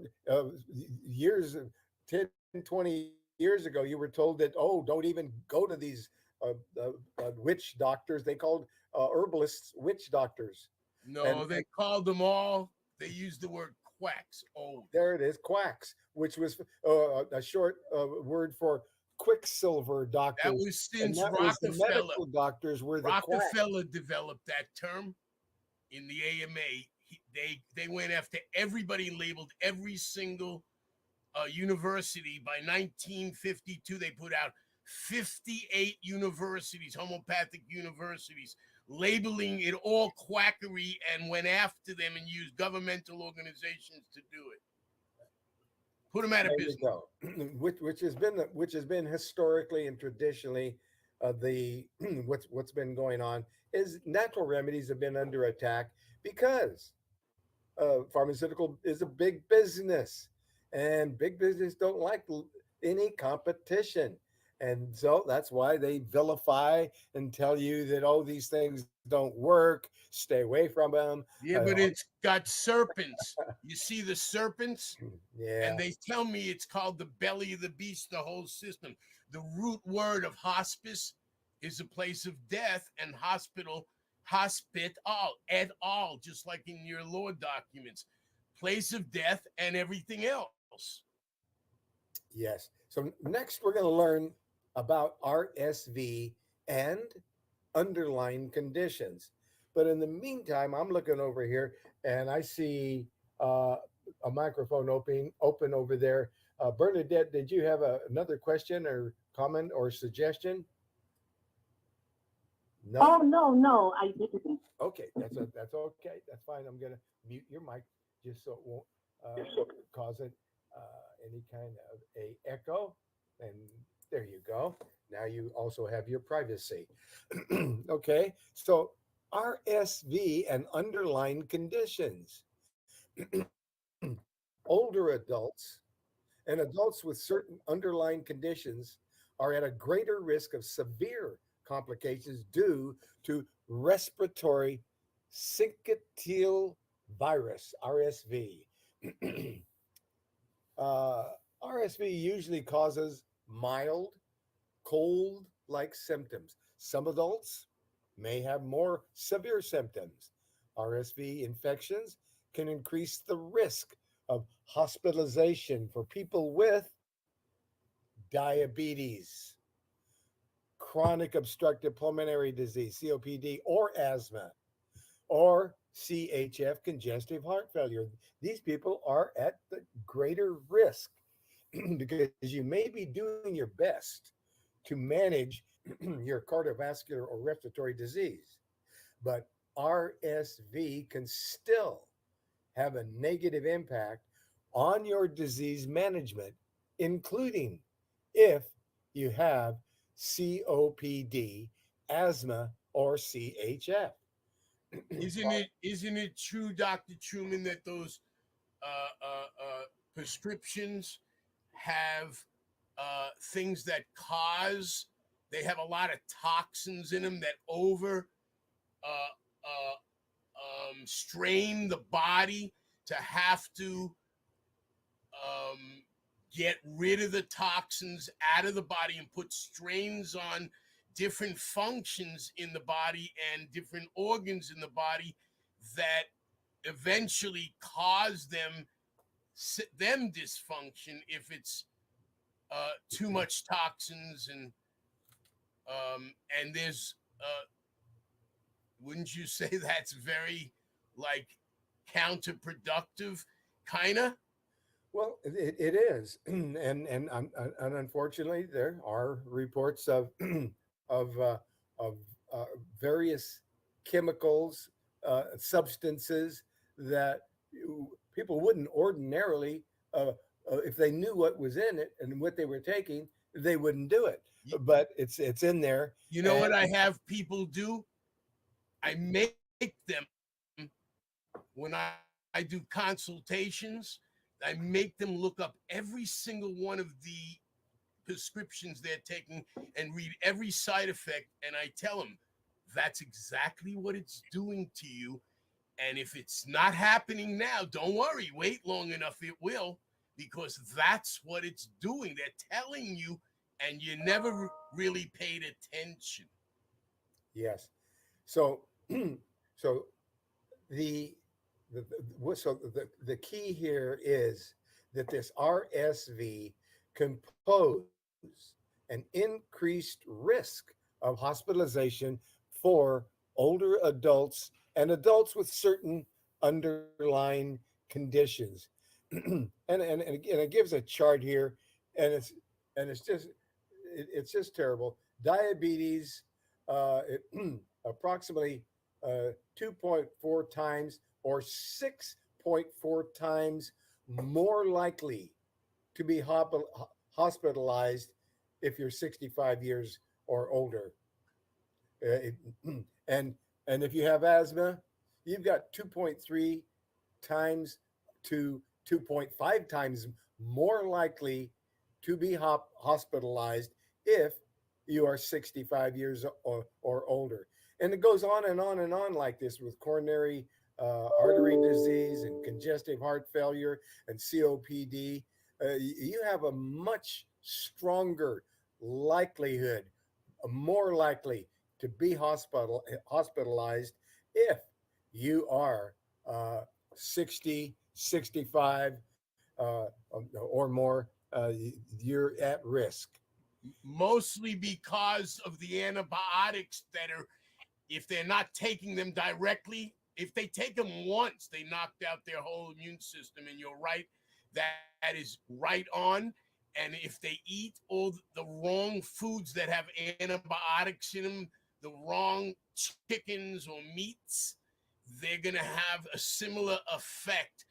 Speaker 1: years, 10, 20 years ago, you were told that, oh, don't even go to these uh, uh, witch doctors. They called herbalists witch doctors,
Speaker 2: No, they called them all. They used the word quacks
Speaker 1: there
Speaker 2: always.
Speaker 1: it is, quacks, which was a short word for quicksilver
Speaker 2: That
Speaker 1: doctors,
Speaker 2: was
Speaker 1: and
Speaker 2: since
Speaker 1: that was the
Speaker 2: Rockefeller.
Speaker 1: medical doctors were the quacks.
Speaker 2: Rockefeller developed that term in the AMA. They went after everybody, labeled every single university. By 1952, they put out 58 universities, homeopathic universities, labeling it all quackery, and went after them and used governmental organizations to do it. Put them out of
Speaker 1: There you
Speaker 2: business.
Speaker 1: go. Which has been historically and traditionally the what's been going on is natural remedies have been under attack because pharmaceutical is a big business, and big business don't like any competition, and so that's why they vilify and tell you that, oh, these things don't work, stay away from them.
Speaker 2: Yeah, but it's got serpents. You see the serpents?
Speaker 1: Yeah.
Speaker 2: And they tell me it's called the belly of the beast, the whole system. The root word of hospice is a place of death, and hospital, hospital, et al, just like in your law documents, place of death and everything else.
Speaker 1: Yes. So next we're going to learn about RSV and underlying conditions. But in the meantime, I'm looking over here and I see uh, a microphone open over there. Bernadette, did you have another question or comment or suggestion? No.
Speaker 4: Oh no, no, I didn't.
Speaker 1: Okay, that's okay. That's fine. I'm gonna mute your mic just so it won't uh, cause it any kind of a echo. And there you go. Now you also have your privacy. Okay, so RSV and underlying conditions. Older adults and adults with certain underlying conditions are at a greater risk of severe complications due to respiratory syncytial virus, RSV. uh, RSV usually causes mild cold like symptoms. Some adults may have more severe symptoms. RSV infections can increase the risk of hospitalization for people with diabetes, chronic obstructive pulmonary disease, COPD, or asthma, or CHF, congestive heart failure. These people are at the greater risk because you may be doing your best to manage your cardiovascular or respiratory disease, but RSV can still have a negative impact on your disease management, including if you have COPD, asthma, or CHF.
Speaker 2: Isn't it true, Dr. Truman, that those prescriptions have things that cause, they have a lot of toxins in them that over uh, strain the body to have to um, get rid of the toxins out of the body and put strains on different functions in the body and different organs in the body that eventually cause them dysfunction if it's too much toxins and there's wouldn't you say that's very like counterproductive kind of?
Speaker 1: Well, it is, and unfortunately, there are reports of of of various chemicals, substances that people wouldn't ordinarily, if they knew what was in it and what they were taking, they wouldn't do it.
Speaker 2: you,
Speaker 1: But it's in there,
Speaker 2: you know
Speaker 1: and
Speaker 2: what I have people do? I make them, when I do consultations, I make them look up every single one of the prescriptions they're taking and read every side effect. And I tell them that's exactly what it's doing to you. And if it's not happening now, don't worry, wait long enough, it will, because that's what it's doing. They're telling you, and you never really paid attention.
Speaker 1: Yes. So, so the the key here is that this RSV can pose an increased risk of hospitalization for older adults and adults with certain underlying conditions. And it gives a chart here, and it's just it's just terrible. Diabetes, it, approximately 2.4 times or 6.4 times more likely to be hospitalized if you're 65 years or older. Uh, it, and and if you have asthma, you've got 2.3 times to 2.5 times more likely to be hospitalized if you are 65 years or older. And it goes on and on and on like this with coronary artery disease and congestive heart failure and COPD. You have a much stronger likelihood, more likely to be hospitalized if you are uh, 60, 65 or more. You're at risk.
Speaker 2: Mostly because of the antibiotics that are, if they're not taking them directly, if they take them once, they knocked out their whole immune system. And you're right, that is right on. And if they eat all the wrong foods that have antibiotics in them, the wrong chickens or meats, they're going to have a similar effect,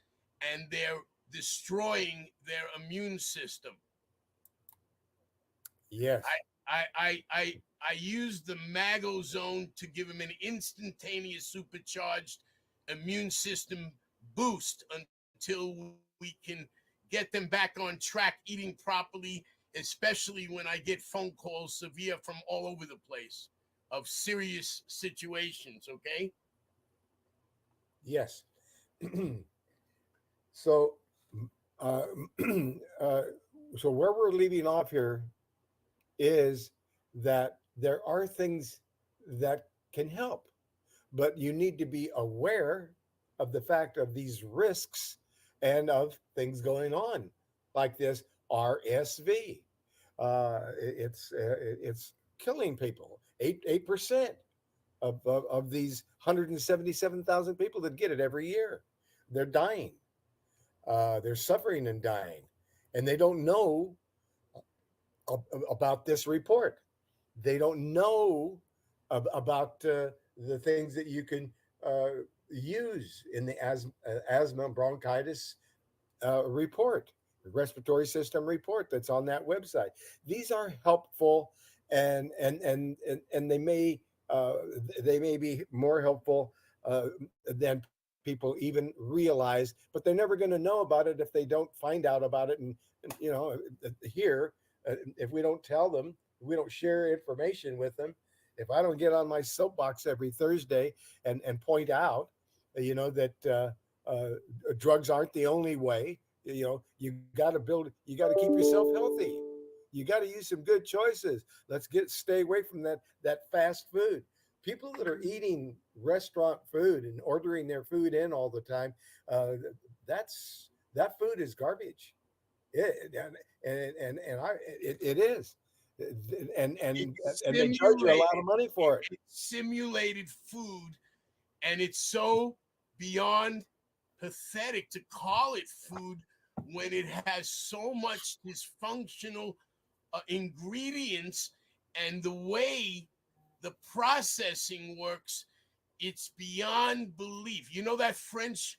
Speaker 2: and they're destroying their immune system.
Speaker 1: Yes.
Speaker 2: I used the Mago Zone to give him an instantaneous supercharged immune system boost until we can get them back on track eating properly, especially when I get phone calls severe from all over the place of serious situations, okay?
Speaker 1: Yes. So, uh, uh, so where we're leaving off here is that there are things that can help, but you need to be aware of the fact of these risks and of things going on like this RSV. It's killing people. 8% of these 177,000 people that get it every year, they're dying. They're suffering and dying, and they don't know about this report. They don't know about the things that you can use in the asthma bronchitis report, the respiratory system report that's on that website. These are helpful, and uh, they may be more helpful than people even realize, but they're never going to know about it if they don't find out about it. And here, if we don't tell them, we don't share information with them. If I don't get on my soapbox every Thursday and point out, that drugs aren't the only way. You got to you got to keep yourself healthy. You got to use some good choices. Stay away from that fast food. People that are eating restaurant food and ordering their food in all the time, that food is garbage. It is, and and
Speaker 2: It's
Speaker 1: and they charge you a
Speaker 2: simulated,
Speaker 1: lot of money for it.
Speaker 2: it's simulated food, and it's so beyond pathetic to call it food when it has so much dysfunctional ingredients, and the way the processing works, it's beyond belief. You know that French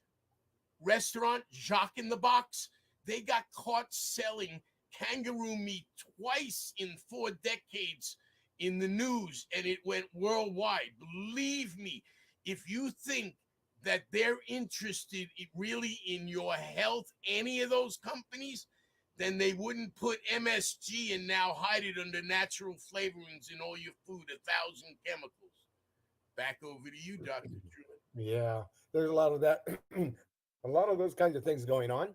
Speaker 2: restaurant Jacques in the Box, they got caught selling kangaroo meat twice in 4 decades in the news, and it went worldwide. Believe me, if you think that they're interested really in your health, any of those companies, then they wouldn't put MSG and now hide it under natural flavorings in all your food, 1,000 chemicals. Back over to you, Dr. Truman.
Speaker 1: Yeah, there's a lot of that, a lot of those kinds of things going on.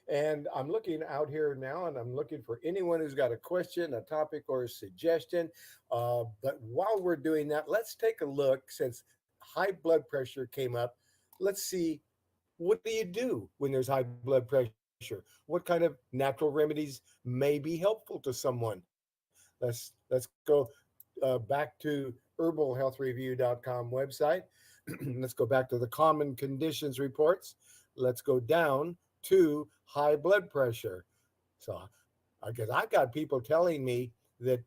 Speaker 1: And I'm looking out here now and I'm looking for anyone who's got a question, a topic, or a suggestion. But while we're doing that, let's take a look since high blood pressure came up. Let's see, what do you do when there's high blood pressure? What kind of natural remedies may be helpful to someone? Let's go back to herbalhealthreview.com website. Let's go back to the common conditions reports. Let's go down to high blood pressure. So, because I got people telling me that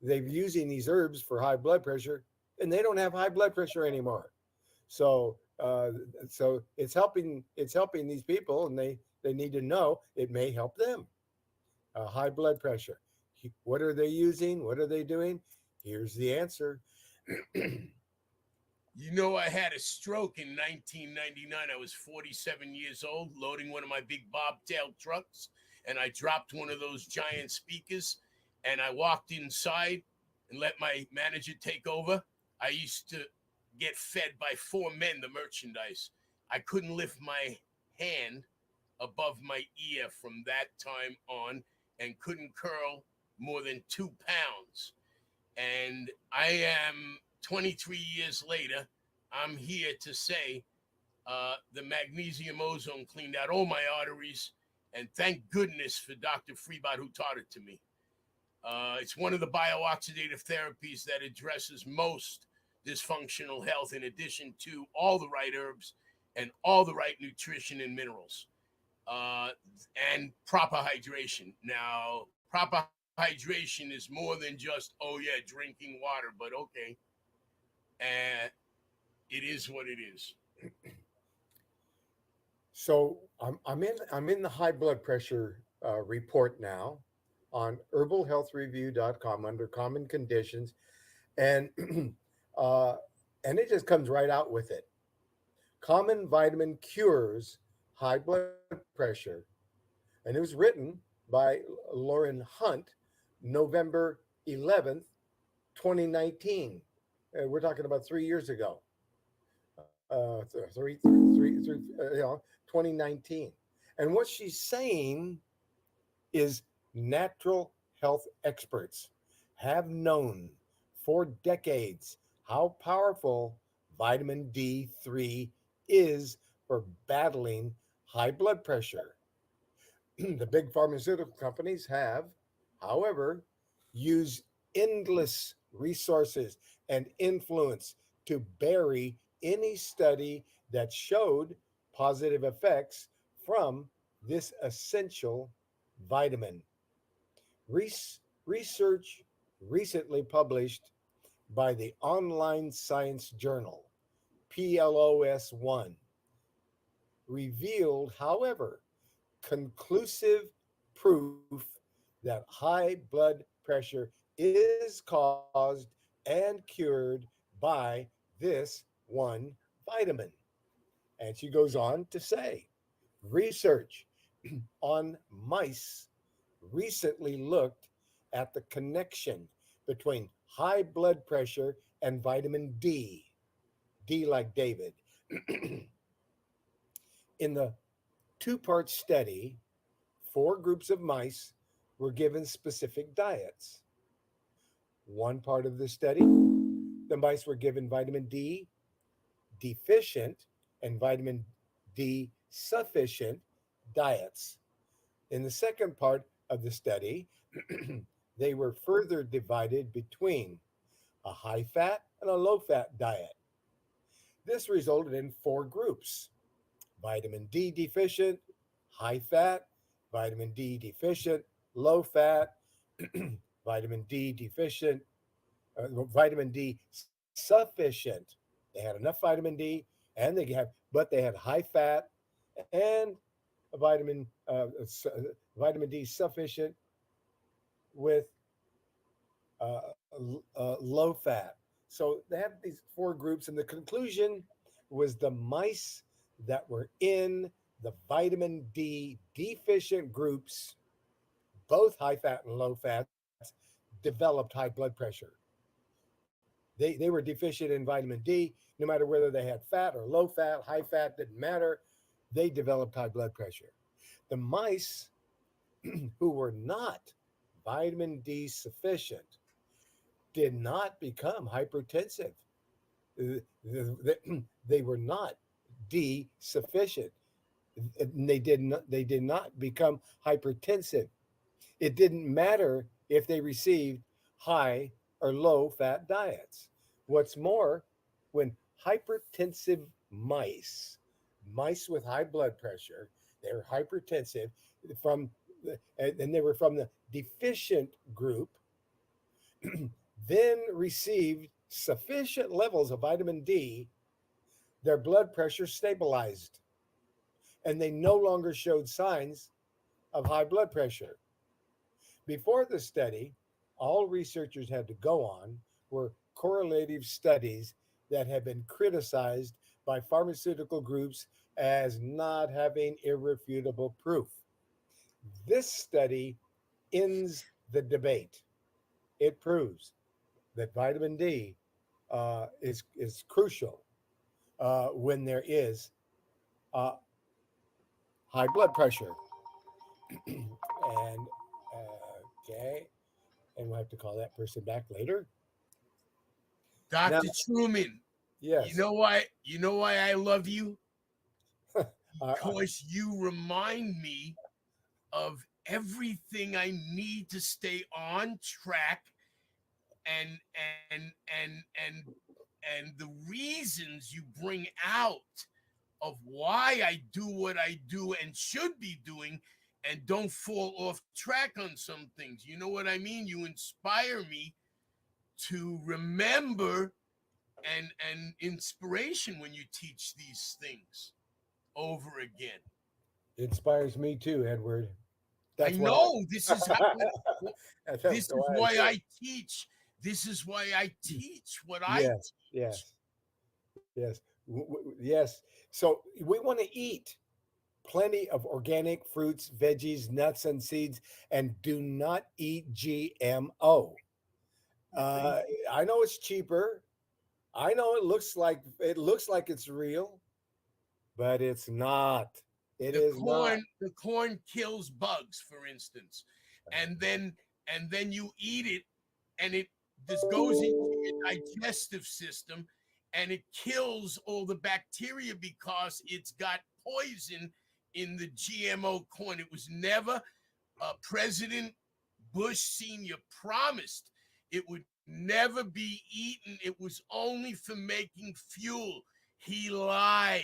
Speaker 1: they're using these herbs for high blood pressure and they don't have high blood pressure anymore. So, so it's helping these people, and they need to know it may help them. High blood pressure. What are they using? What are they doing? Here's the answer.
Speaker 2: You know, I had a stroke in 1999. I was 47 years old, loading one of my big bobtail trucks, and I dropped one of those giant speakers, and I walked inside and let my manager take over. I used to get fed by four men the merchandise. I couldn't lift my hand above my ear from that time on and couldn't curl more than 2 pounds. And I am 23 years later. I'm here to say the magnesium ozone cleaned out all my arteries. And thank goodness for Dr. Freebot who taught it to me. It's one of the biooxidative therapies that addresses most dysfunctional health, in addition to all the right herbs and all the right nutrition and minerals, uh, and proper hydration. Now, proper hydration is more than just, oh yeah, drinking water, but okay, uh, it is what it is.
Speaker 1: So I'm in the high blood pressure report now on herbalhealthreview.com under common conditions, and uh, and it just comes right out with it. Common vitamin cures high blood pressure, and it was written by Lauren Hunt, November 11th, 2019. We're talking about 3 years ago. 2019. And what she's saying is natural health experts have known for decades how powerful vitamin D3 is for battling high blood pressure. The big pharmaceutical companies have, however, used endless resources and influence to bury any study that showed positive effects from this essential vitamin. Research recently published by the online science journal PLOS1 revealed, however, conclusive proof that high blood pressure is caused and cured by this one vitamin. And she goes on to say research on mice recently looked at the connection between high blood pressure and vitamin D, D like David. In the two-part study, four groups of mice were given specific diets. One part of the study, the mice were given vitamin D deficient and vitamin D sufficient diets. In the second part of the study, they were further divided between a high fat and a low fat diet. This resulted in four groups: vitamin D deficient, high fat, vitamin D deficient, low fat, vitamin D deficient, vitamin D sufficient. They had enough vitamin D, and but they had high fat and a vitamin D sufficient with low fat. So they had these four groups, and the conclusion was the mice that were in the vitamin D deficient groups, both high fat and low fats, developed high blood pressure. They were deficient in vitamin D, no matter whether they had fat or low fat, high fat, didn't matter. They developed high blood pressure. The mice who were not vitamin D sufficient did not become hypertensive. They were not D sufficient. They did not become hypertensive. It didn't matter if they received high or low fat diets. What's more, when hypertensive mice with high blood pressure, they were hypertensive from and they were from the deficient group, then received sufficient levels of vitamin D, their blood pressure stabilized and they no longer showed signs of high blood pressure. Before the study, all researchers had to go on were correlative studies that have been criticized by pharmaceutical groups as not having irrefutable proof. This study ends the debate. It proves that vitamin D is crucial when there is uh, high blood pressure. And okay, and we'll have to call that person back later. Now,
Speaker 2: Dr. Truman, you
Speaker 1: yes,
Speaker 2: know why? You know why I love you?
Speaker 1: I,
Speaker 2: Because you remind me of everything I need to stay on track and and and and and the reasons you bring out of why I do what I do and should be doing and don't fall off track on some things. You know what I mean? You inspire me to remember and inspiration when you teach these things over again.
Speaker 1: it inspires me too, Edward.
Speaker 2: I
Speaker 1: That's why.
Speaker 2: know this is how
Speaker 1: That's
Speaker 2: this is
Speaker 1: why I
Speaker 2: why
Speaker 1: say
Speaker 2: I teach. This is why I teach what I
Speaker 1: yes,
Speaker 2: teach.
Speaker 1: yes, yes. So we want to eat plenty of organic fruits, veggies, nuts, and seeds, and do not eat GMO.
Speaker 2: You think
Speaker 1: I know it's cheaper. I know it looks like it's real, but it's not. It is not.
Speaker 2: the corn kills bugs, for instance, and then you eat it, and it this goes into your digestive system, and it kills all the bacteria because it's got poison in the GMO corn. It was never President Bush Sr. promised it would never be eaten. It was only for making fuel. He lied.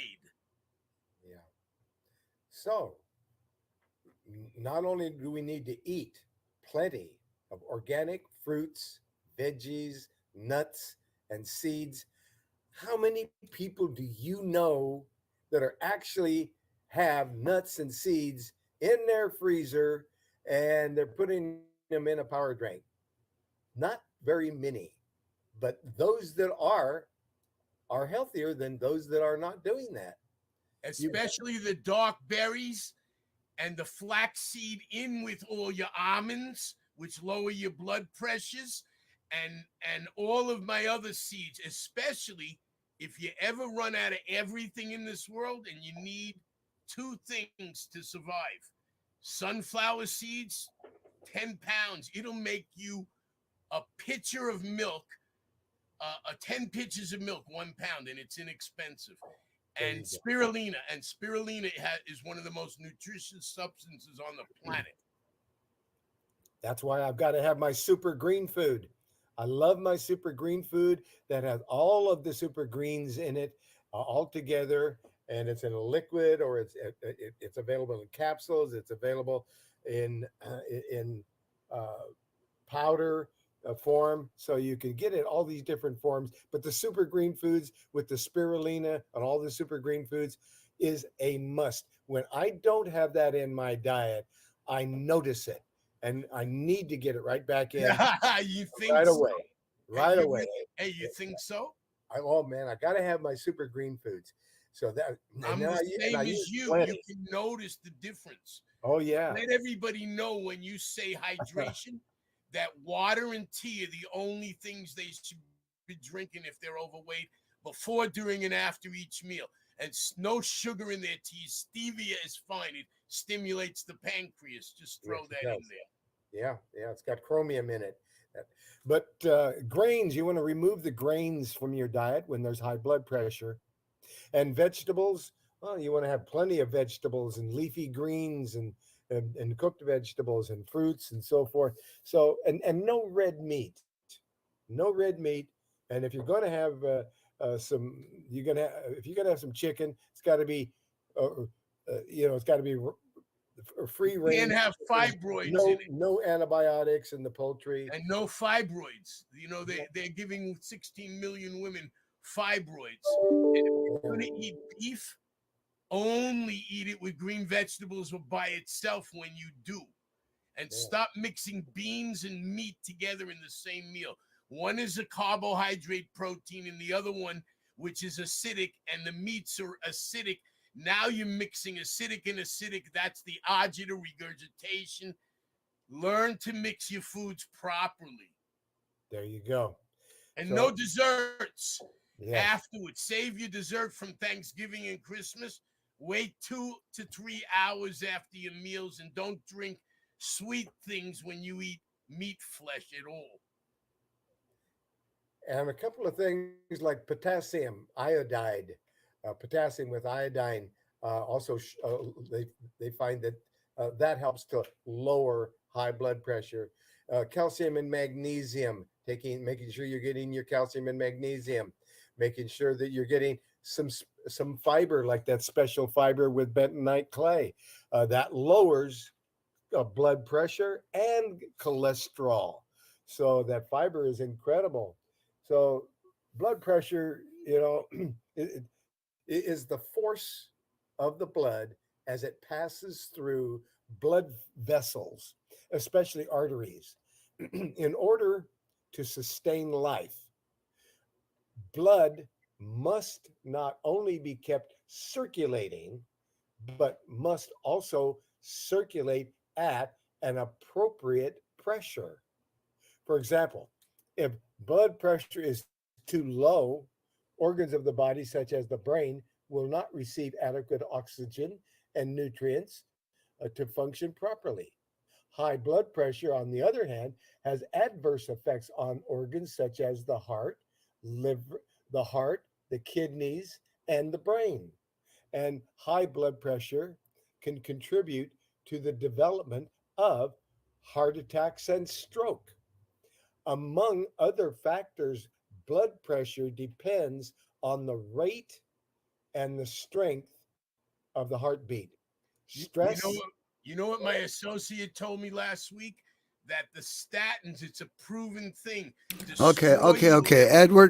Speaker 1: Yeah. So not only do we need to eat plenty of organic fruits, veggies, nuts, and seeds, how many people do you know that are actually have nuts and seeds in their freezer and they're putting them in a power drink? Not very many. But those that are healthier than those that are not doing that. You
Speaker 2: Especially the dark berries and the flaxseed in with all your almonds, which lower your blood pressures, and all of my other seeds, especially if you ever run out of everything in this world and you need two things to survive. Sunflower seeds, 10 pounds. It'll make you a pitcher of milk, 10 pitchers of milk, 1 pound, and it's inexpensive.
Speaker 1: there
Speaker 2: And
Speaker 1: you go.
Speaker 2: spirulina is one of the most nutritious substances on the planet.
Speaker 1: That's why I've got to have my super green food. I love my super green food that has all of the super greens in it all together, and it's in a liquid or it's available in capsules. It's available in uh, powder form, so you can get it all these different forms. But the super green foods with the spirulina and all the super green foods is a must. When I don't have that in my diet, I notice it, and I need to get it right back in
Speaker 2: You think
Speaker 1: right
Speaker 2: so?
Speaker 1: away, right away.
Speaker 2: Hey, you think so?
Speaker 1: Oh man, I got to have my super green foods. So that and
Speaker 2: I'm
Speaker 1: then
Speaker 2: the
Speaker 1: I
Speaker 2: same as
Speaker 1: use
Speaker 2: you. You
Speaker 1: plenty.
Speaker 2: can notice the difference.
Speaker 1: Oh yeah,
Speaker 2: Let everybody know when you say hydration that water and tea are the only things they should be be drinking if they're overweight before, during, and after each meal. And no sugar in their tea. Stevia is fine. It stimulates the pancreas. Just
Speaker 1: Yes,
Speaker 2: throw
Speaker 1: it
Speaker 2: that in
Speaker 1: does.
Speaker 2: there.
Speaker 1: Yeah, yeah, it's got chromium in it. But grains, you want to remove the grains from your diet when there's high blood pressure. And vegetables, well, you want to have plenty of vegetables and leafy greens and cooked vegetables and fruits and so forth. So, and no red meat, no red meat. And if you're going to have some, if you're gonna have some chicken, it's got to be, it's got to be free
Speaker 2: You can't
Speaker 1: range
Speaker 2: have
Speaker 1: chicken,
Speaker 2: fibroids in it.
Speaker 1: no antibiotics in the poultry.
Speaker 2: And no fibroids. You know,
Speaker 1: Yeah,
Speaker 2: they're giving 16 million women fibroids. And if you're going to eat beef, only eat it with green vegetables or by itself when you do. And
Speaker 1: yeah,
Speaker 2: stop mixing beans and meat together in the same meal. One is a carbohydrate protein, and the other one, which is acidic, and the meats are acidic. Now you're mixing acidic and acidic. That's the agita, regurgitation. Learn to mix your foods properly.
Speaker 1: there you go.
Speaker 2: And no
Speaker 1: So
Speaker 2: desserts
Speaker 1: yes.
Speaker 2: afterwards. Save your dessert from Thanksgiving and Christmas. Wait 2 to 3 hours after your meals, and don't drink sweet things when you eat meat flesh at all.
Speaker 1: And a couple of things like potassium iodide, potassium with iodine. Also, they find that that helps to lower high blood pressure. Calcium and magnesium, making sure you're getting your calcium and magnesium, making sure that you're getting some fiber, like that special fiber with bentonite clay, that lowers blood pressure and cholesterol. So that fiber is incredible. So blood pressure, it is the force of the blood as it passes through blood vessels, especially arteries. In order to sustain life, blood must not only be kept circulating, but must also circulate at an appropriate pressure. For example, if blood pressure is too low, organs of the body, such as the brain, will not receive adequate oxygen and nutrients to function properly. High blood pressure, on the other hand, has adverse effects on organs such as the heart, the kidneys, and the brain. And high blood pressure can contribute to the development of heart attacks and stroke. Among other factors, blood pressure depends on the rate and the strength of the heartbeat.
Speaker 2: You, you know
Speaker 1: Stress,
Speaker 2: what? You know what my associate told me last week? That the statins, it's a proven thing,
Speaker 3: Okay,
Speaker 2: destroy
Speaker 3: okay,
Speaker 2: your
Speaker 3: okay.
Speaker 2: liver.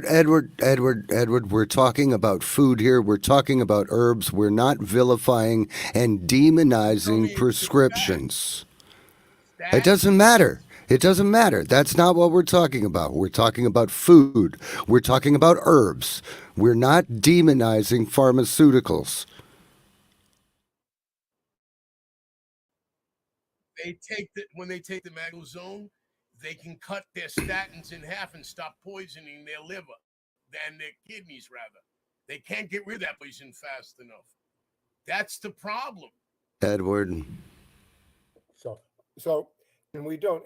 Speaker 3: Edward, we're talking about food here. We're talking about herbs. We're not vilifying and
Speaker 2: Tell
Speaker 3: demonizing
Speaker 2: me it's a fact.
Speaker 3: prescriptions. It doesn't
Speaker 2: Statins,
Speaker 3: matter. It doesn't matter. That's not what we're talking about. We're talking about food. We're talking about herbs. We're not demonizing pharmaceuticals.
Speaker 2: they take the when they take the maglozone, they can cut their statins in half and stop poisoning their liver and their kidneys rather. They can't get rid of that poison fast enough. That's the problem.
Speaker 3: Edward.
Speaker 1: so so, and we don't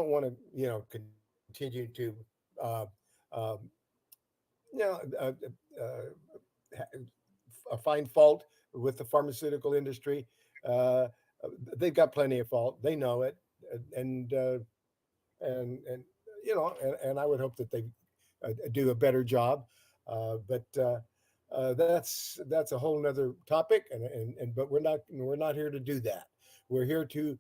Speaker 1: want to continue to uh, um, you know uh, uh, find fault with the pharmaceutical industry. Uh, they've got plenty of fault. They know it, and and and I would hope that they do a better job. But that's a whole nother topic, and but we're not here to do that. We're here to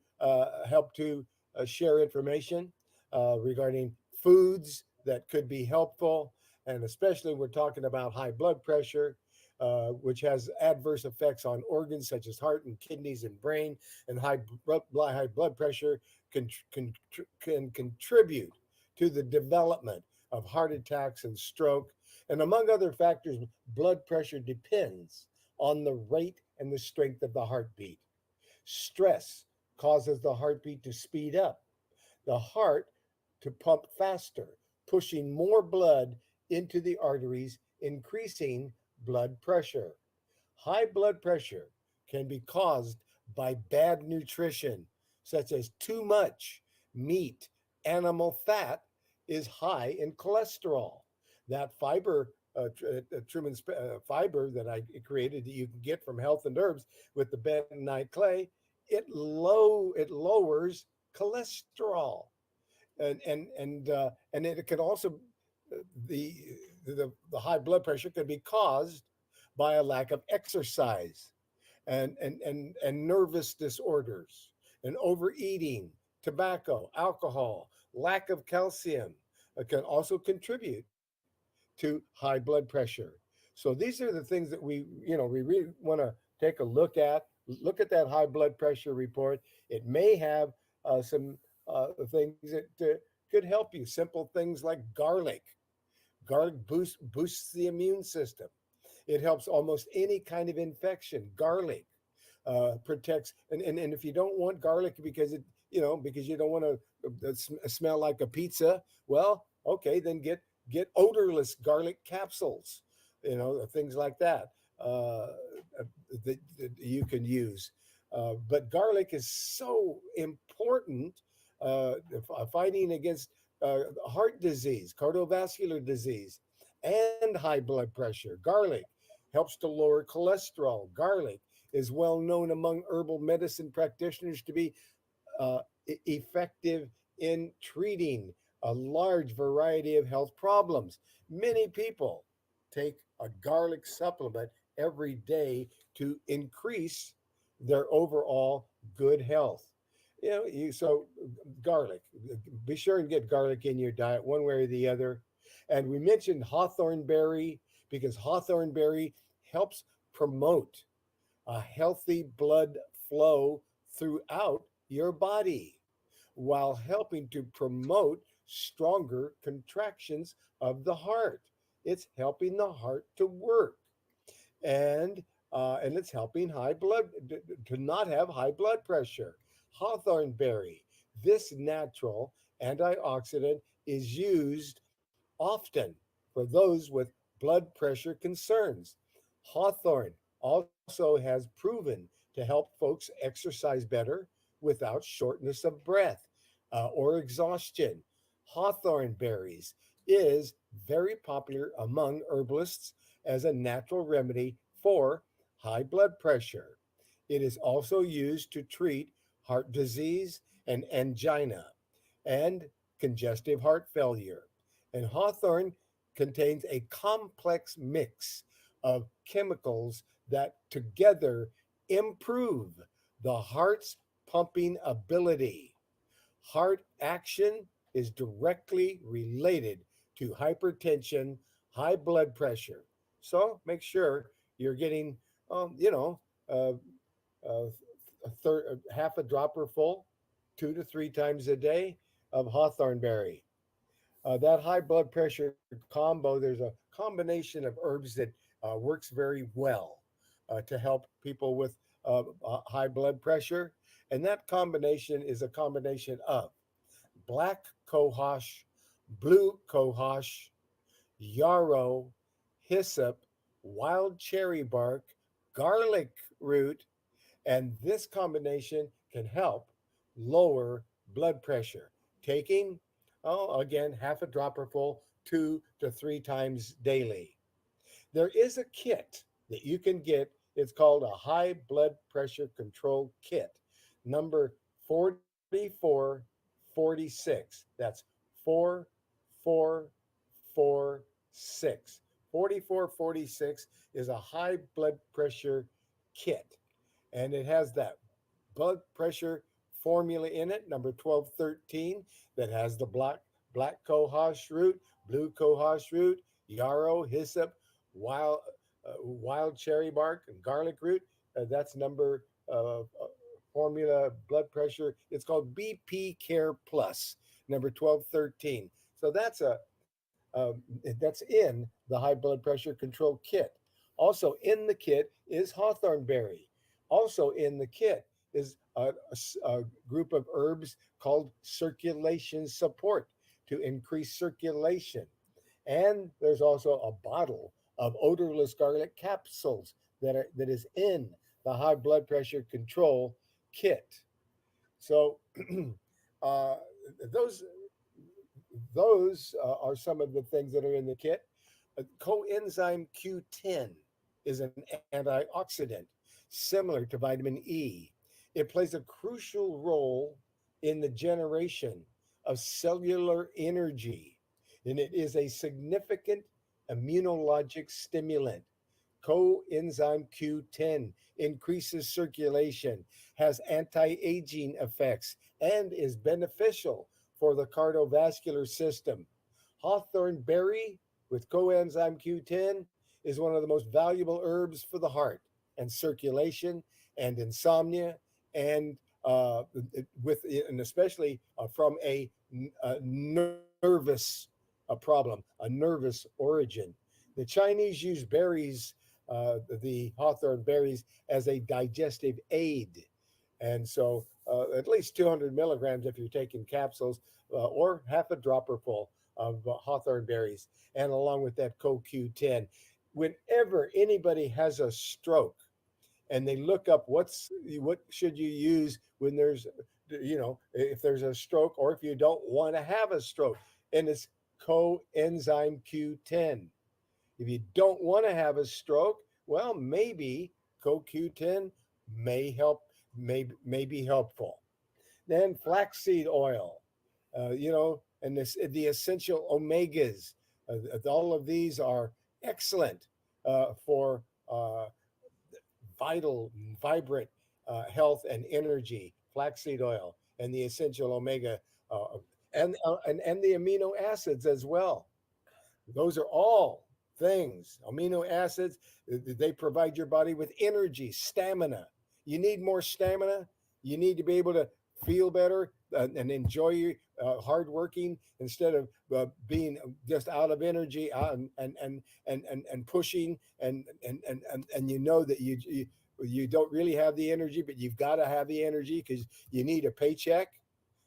Speaker 1: help to share information regarding foods that could be helpful, and especially we're talking about high blood pressure, which has adverse effects on organs such as heart and kidneys and brain, and high blood pressure can contribute to the development of heart attacks and stroke. And among other factors, blood pressure depends on the rate and the strength of the heartbeat. Stress causes the heartbeat to speed up, the heart to pump faster, pushing more blood into the arteries, increasing blood pressure. High blood pressure can be caused by bad nutrition, such as too much meat, animal fat is high in cholesterol. That fiber, Truman's fiber that I created that you can get from Health and Herbs with the bentonite clay, it lowers cholesterol, and it can also the, the high blood pressure can be caused by a lack of exercise and nervous disorders and overeating, tobacco, alcohol, lack of calcium can also contribute to high blood pressure. So these are the things that we really want to take a look at. Look at that high blood pressure report. It may have some things that could help you. Simple things like garlic. Boosts the immune system. It helps almost any kind of infection. Garlic protects, and if you don't want garlic because because you don't want to smell like a pizza, well, okay, then get odorless garlic capsules, things like that, that you can use. But garlic is so important, fighting against heart disease, cardiovascular disease, and high blood pressure. Garlic helps to lower cholesterol. Garlic is well known among herbal medicine practitioners to be effective in treating a large variety of health problems. Many people take a garlic supplement every day to increase their overall good health. So garlic, be sure and get garlic in your diet one way or the other. And we mentioned hawthorn berry because hawthorn berry helps promote a healthy blood flow throughout your body while helping to promote stronger contractions of the heart. It's helping the heart to work, and it's helping high blood to not have high blood pressure. Hawthorn berry, this natural antioxidant, is used often for those with blood pressure concerns. Hawthorn also has proven to help folks exercise better without shortness of breath or exhaustion. Hawthorn berries is very popular among herbalists as a natural remedy for high blood pressure. It is also used to treat heart disease and angina and congestive heart failure. And hawthorn contains a complex mix of chemicals that together improve the heart's pumping ability. Heart action is directly related to hypertension, high blood pressure. So make sure you're getting, uh, half a dropper full, 2 to 3 times a day of hawthorn berry. That high blood pressure combo, there's a combination of herbs that works very well to help people with high blood pressure. And that combination is a combination of black cohosh, blue cohosh, yarrow, hyssop, wild cherry bark, garlic root, and this combination can help lower blood pressure. Taking, again, half a dropper full 2 to 3 times daily. There is a kit that you can get. It's called a high blood pressure control kit, number 4446. That's 4446. 4446 is a high blood pressure kit, and it has that blood pressure formula in it, number 1213, that has the black cohosh root, blue cohosh root, yarrow, hyssop, wild wild cherry bark, and garlic root. That's number formula blood pressure. It's called BP Care Plus, number 1213. So that's in the high blood pressure control kit. Also in the kit is hawthorn berry. Also in the kit is a group of herbs called circulation support to increase circulation. And there's also a bottle of odorless garlic capsules that is in the high blood pressure control kit. So uh, those those are some of the things that are in the kit. Coenzyme Q10 is an antioxidant similar to vitamin E. It plays a crucial role in the generation of cellular energy, and it is a significant immunologic stimulant. Coenzyme Q10 increases circulation, has anti aging effects, and is beneficial for the cardiovascular system. Hawthorn berry with coenzyme Q10 is one of the most valuable herbs for the heart and circulation and insomnia and with and especially from a nervous problem, a nervous origin. The Chinese use berries, the hawthorn berries, as a digestive aid, and so at least 200 milligrams if you're taking capsules, or half a dropper full of hawthorn berries, and along with that CoQ10. Whenever anybody has a stroke and they look up what should you use when there's, if there's a stroke or if you don't want to have a stroke, and it's coenzyme Q10. If you don't want to have a stroke, well, maybe CoQ10 may help, may be helpful. Then flaxseed oil, and the essential omegas. All of these are excellent for vital, vibrant health and energy. Flaxseed oil and the essential omega, uh, and the amino acids as well. Those are all things. Amino acids, they provide your body with energy, stamina. You need more stamina. You need to be able to feel better and enjoy your hard working instead of being just out of energy and pushing and you know that you don't really have the energy, but you've got to have the energy because you need a paycheck.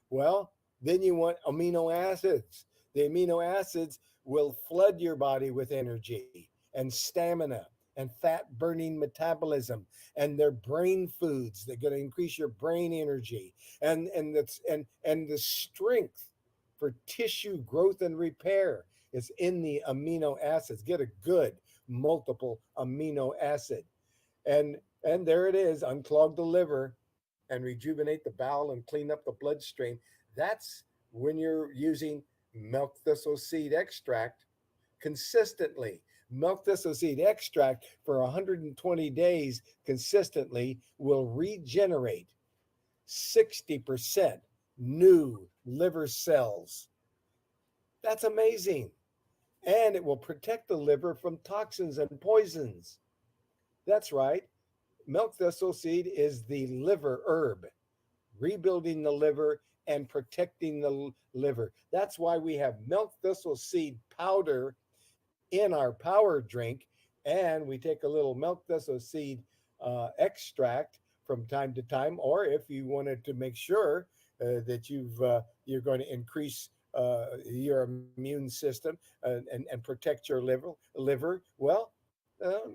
Speaker 1: Well, then you want amino acids. The amino acids will flood your body with energy and stamina and fat burning metabolism, and they're brain foods. They're going to increase your brain energy and the strength for tissue growth and repair is in the amino acids. Get a good multiple amino acid, and there it is, unclog the liver and rejuvenate the bowel and clean up the bloodstream. That's when you're using milk thistle seed extract consistently. Milk thistle seed extract for 120 days consistently will regenerate 60% new liver cells. That's amazing. And it will protect the liver from toxins and poisons. That's right. Milk thistle seed is the liver herb, rebuilding the liver and protecting the liver. That's why we have milk thistle seed powder in our power drink, and we take a little milk thistle seed extract from time to time. Or if you wanted to make sure that you're going to increase your immune system and protect your liver, well,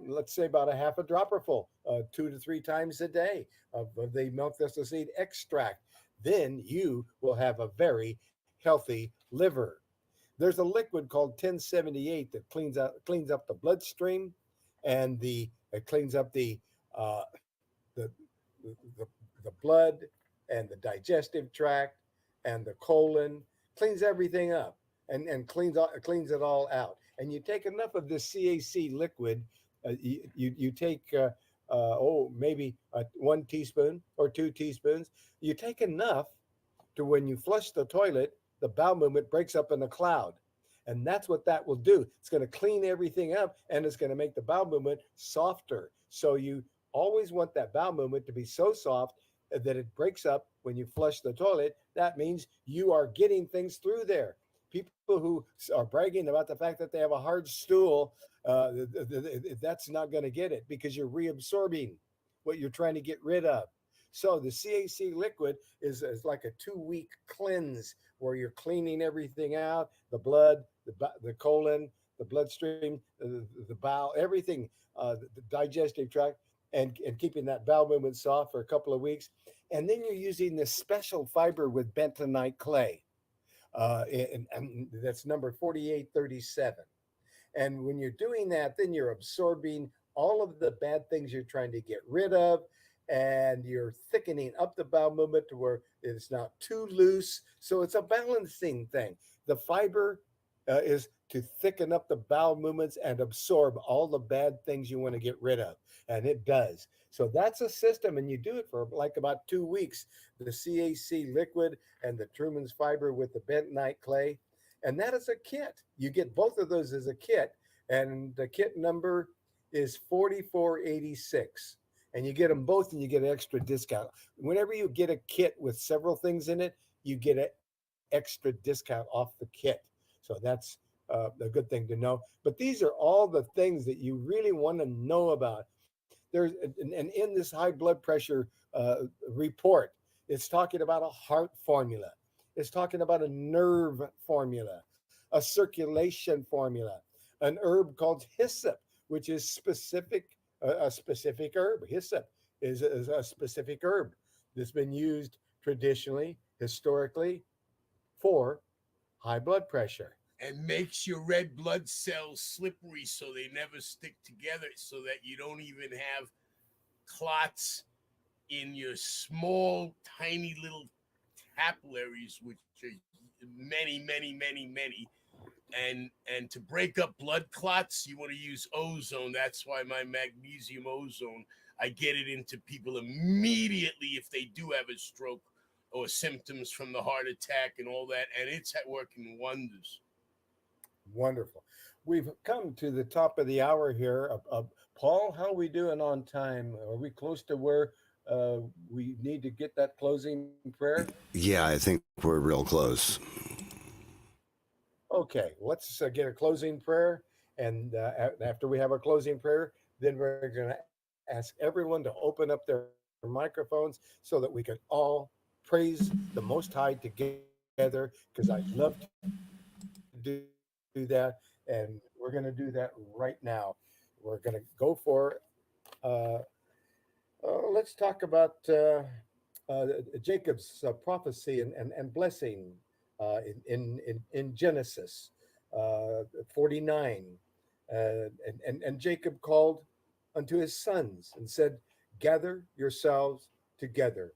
Speaker 1: let's say about a half a dropper full, 2 to 3 times a day of the milk thistle seed extract. Then you will have a very healthy liver. There's a liquid called 1078 that cleans up the bloodstream, and the it cleans up uh, the, the the blood and the digestive tract and the colon, cleans everything up and cleans it all out. And you take enough of this CAC liquid, you take maybe 1 teaspoon or 2 teaspoons. You take enough to when you flush the toilet, the bowel movement breaks up in a cloud. And that's what that will do. It's going to clean everything up and it's going to make the bowel movement softer. So you always want that bowel movement to be so soft that it breaks up when you flush the toilet. That means you are getting things through there. People who are bragging about the fact that they have a hard stool, that's not going to get it because you're reabsorbing what you're trying to get rid of. So the CAC liquid is like a 2 week cleanse where you're cleaning everything out, the blood, the colon, the bloodstream, the bowel, everything, the digestive tract, and keeping that bowel movement soft for a couple of weeks. And then you're using this special fiber with bentonite clay. And that's number 4837. And when you're doing that, then you're absorbing all of the bad things you're trying to get rid of. And you're thickening up the bowel movement to where it's not too loose. So it's a balancing thing. The fiber is to thicken up the bowel movements and absorb all the bad things you want to get rid of. And it does. So that's a system. And you do it for like about 2 weeks, the CAC liquid and the Truman's fiber with the bentonite clay. And that is a kit. You get both of those as a kit, and the kit number is 4486. And you get them both, and you get an extra discount. Whenever you get a kit with several things in it, you get an extra discount off the kit. So that's a good thing to know. But these are all the things that you really want to know about. There's and in this high blood pressure report, it's talking about a heart formula. It's talking about a nerve formula, a circulation formula, an herb called hyssop, which is a specific herb. Hyssop is a specific herb that's been used traditionally, historically, for high blood pressure.
Speaker 2: And makes your red blood cells slippery so they never stick together, so that you don't even have clots in your small, tiny little capillaries, which are many. And to break up blood clots, you want to use ozone. That's why my magnesium ozone, I get it into people immediately if they do have a stroke or symptoms from the heart attack and all that, and it's working wonders.
Speaker 1: Wonderful. We've come to the top of the hour here. Paul, how are we doing on time? Are we close to where we need to get that closing prayer?
Speaker 3: Yeah, I think we're real close.
Speaker 1: Okay, let's get a closing prayer. And after we have our closing prayer, then we're going to ask everyone to open up their microphones so that we can all praise the Most High together, because I love to do that. And we're going to do that right now. We're going to go for uh, let's talk about Jacob's prophecy and blessing in Genesis 49. And Jacob called unto his sons and said, gather yourselves together,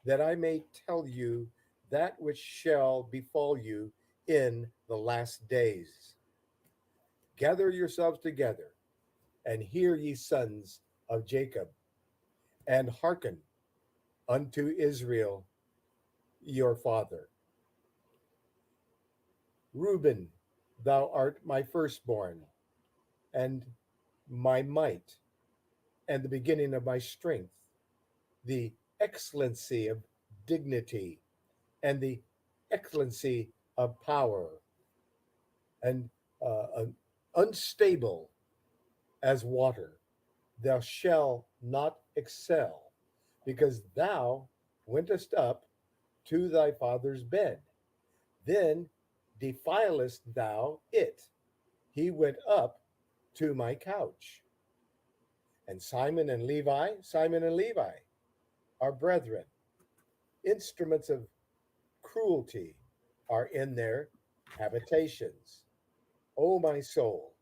Speaker 1: that I may tell you that which shall befall you in the last days. Gather yourselves together, and hear, ye sons of Jacob, and hearken unto Israel your father. Reuben, thou art my firstborn, and my might, and the beginning of my strength, the excellency of dignity, and the excellency of power, and unstable as water. Thou shalt not excel, because thou wentest up to thy father's bed. Then defilest thou it. He went up to my couch. And Simon and Levi are brethren. Instruments of cruelty are in their habitations. O my soul,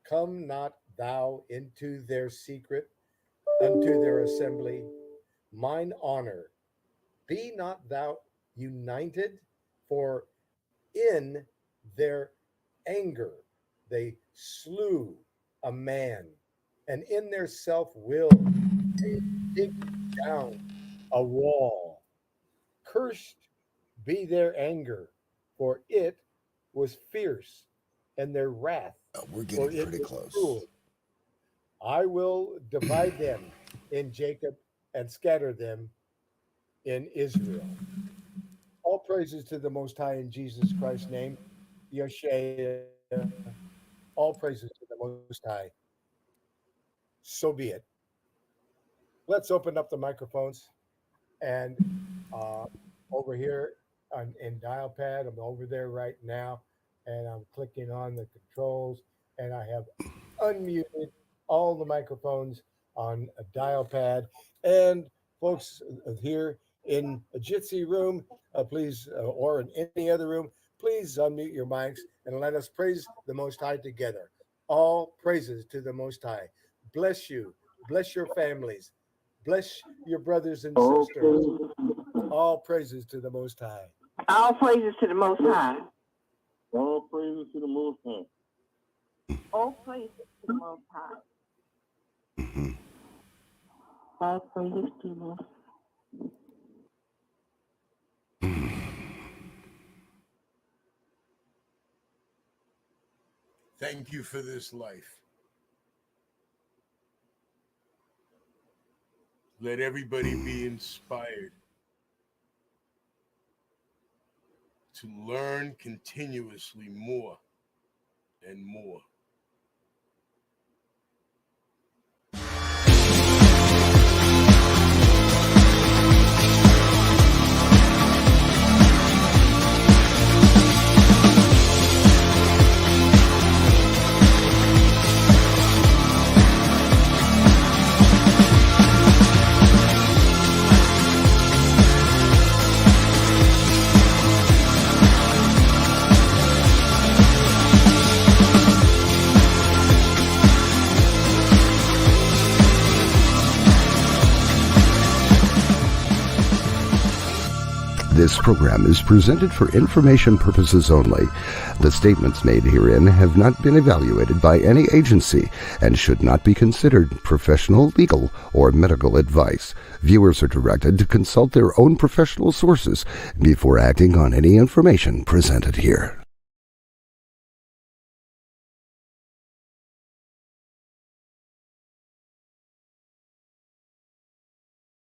Speaker 1: come not thou into their secret, unto their assembly. Mine honor, be not thou united, for in their anger they slew a man, and in their self will they dig down a wall. Cursed be their anger, for it was fierce, and their wrath,
Speaker 3: We're
Speaker 1: for
Speaker 3: getting
Speaker 1: it
Speaker 3: pretty
Speaker 1: was
Speaker 3: close.
Speaker 1: cruel. I will divide them in Jacob and scatter them in Israel. All praises to the Most High in Jesus Christ's name. Yeshua. All praises to the Most High. So be it. Let's open up the microphones. And over here in dial pad, I'm over there right now, and I'm clicking on the controls, and I have unmuted all the microphones on a dial pad. And folks here in a Jitsi room, please, or in any other room, please unmute your mics and let us praise the Most High together. All praises to the Most High. Bless you. Bless your families. Bless your brothers and sisters. All praises to the Most High.
Speaker 4: All praises to the Most High.
Speaker 5: All praises to the Most High.
Speaker 4: All praises to the Most High.
Speaker 3: Mhm.
Speaker 4: All praises to the Most
Speaker 2: Thank you for this life. Let everybody be inspired to learn continuously more and more.
Speaker 3: This program is presented for information purposes only. The statements made herein have not been evaluated by any agency and should not be considered professional, legal, or medical advice. Viewers are directed to consult their own professional sources before acting on any information presented here.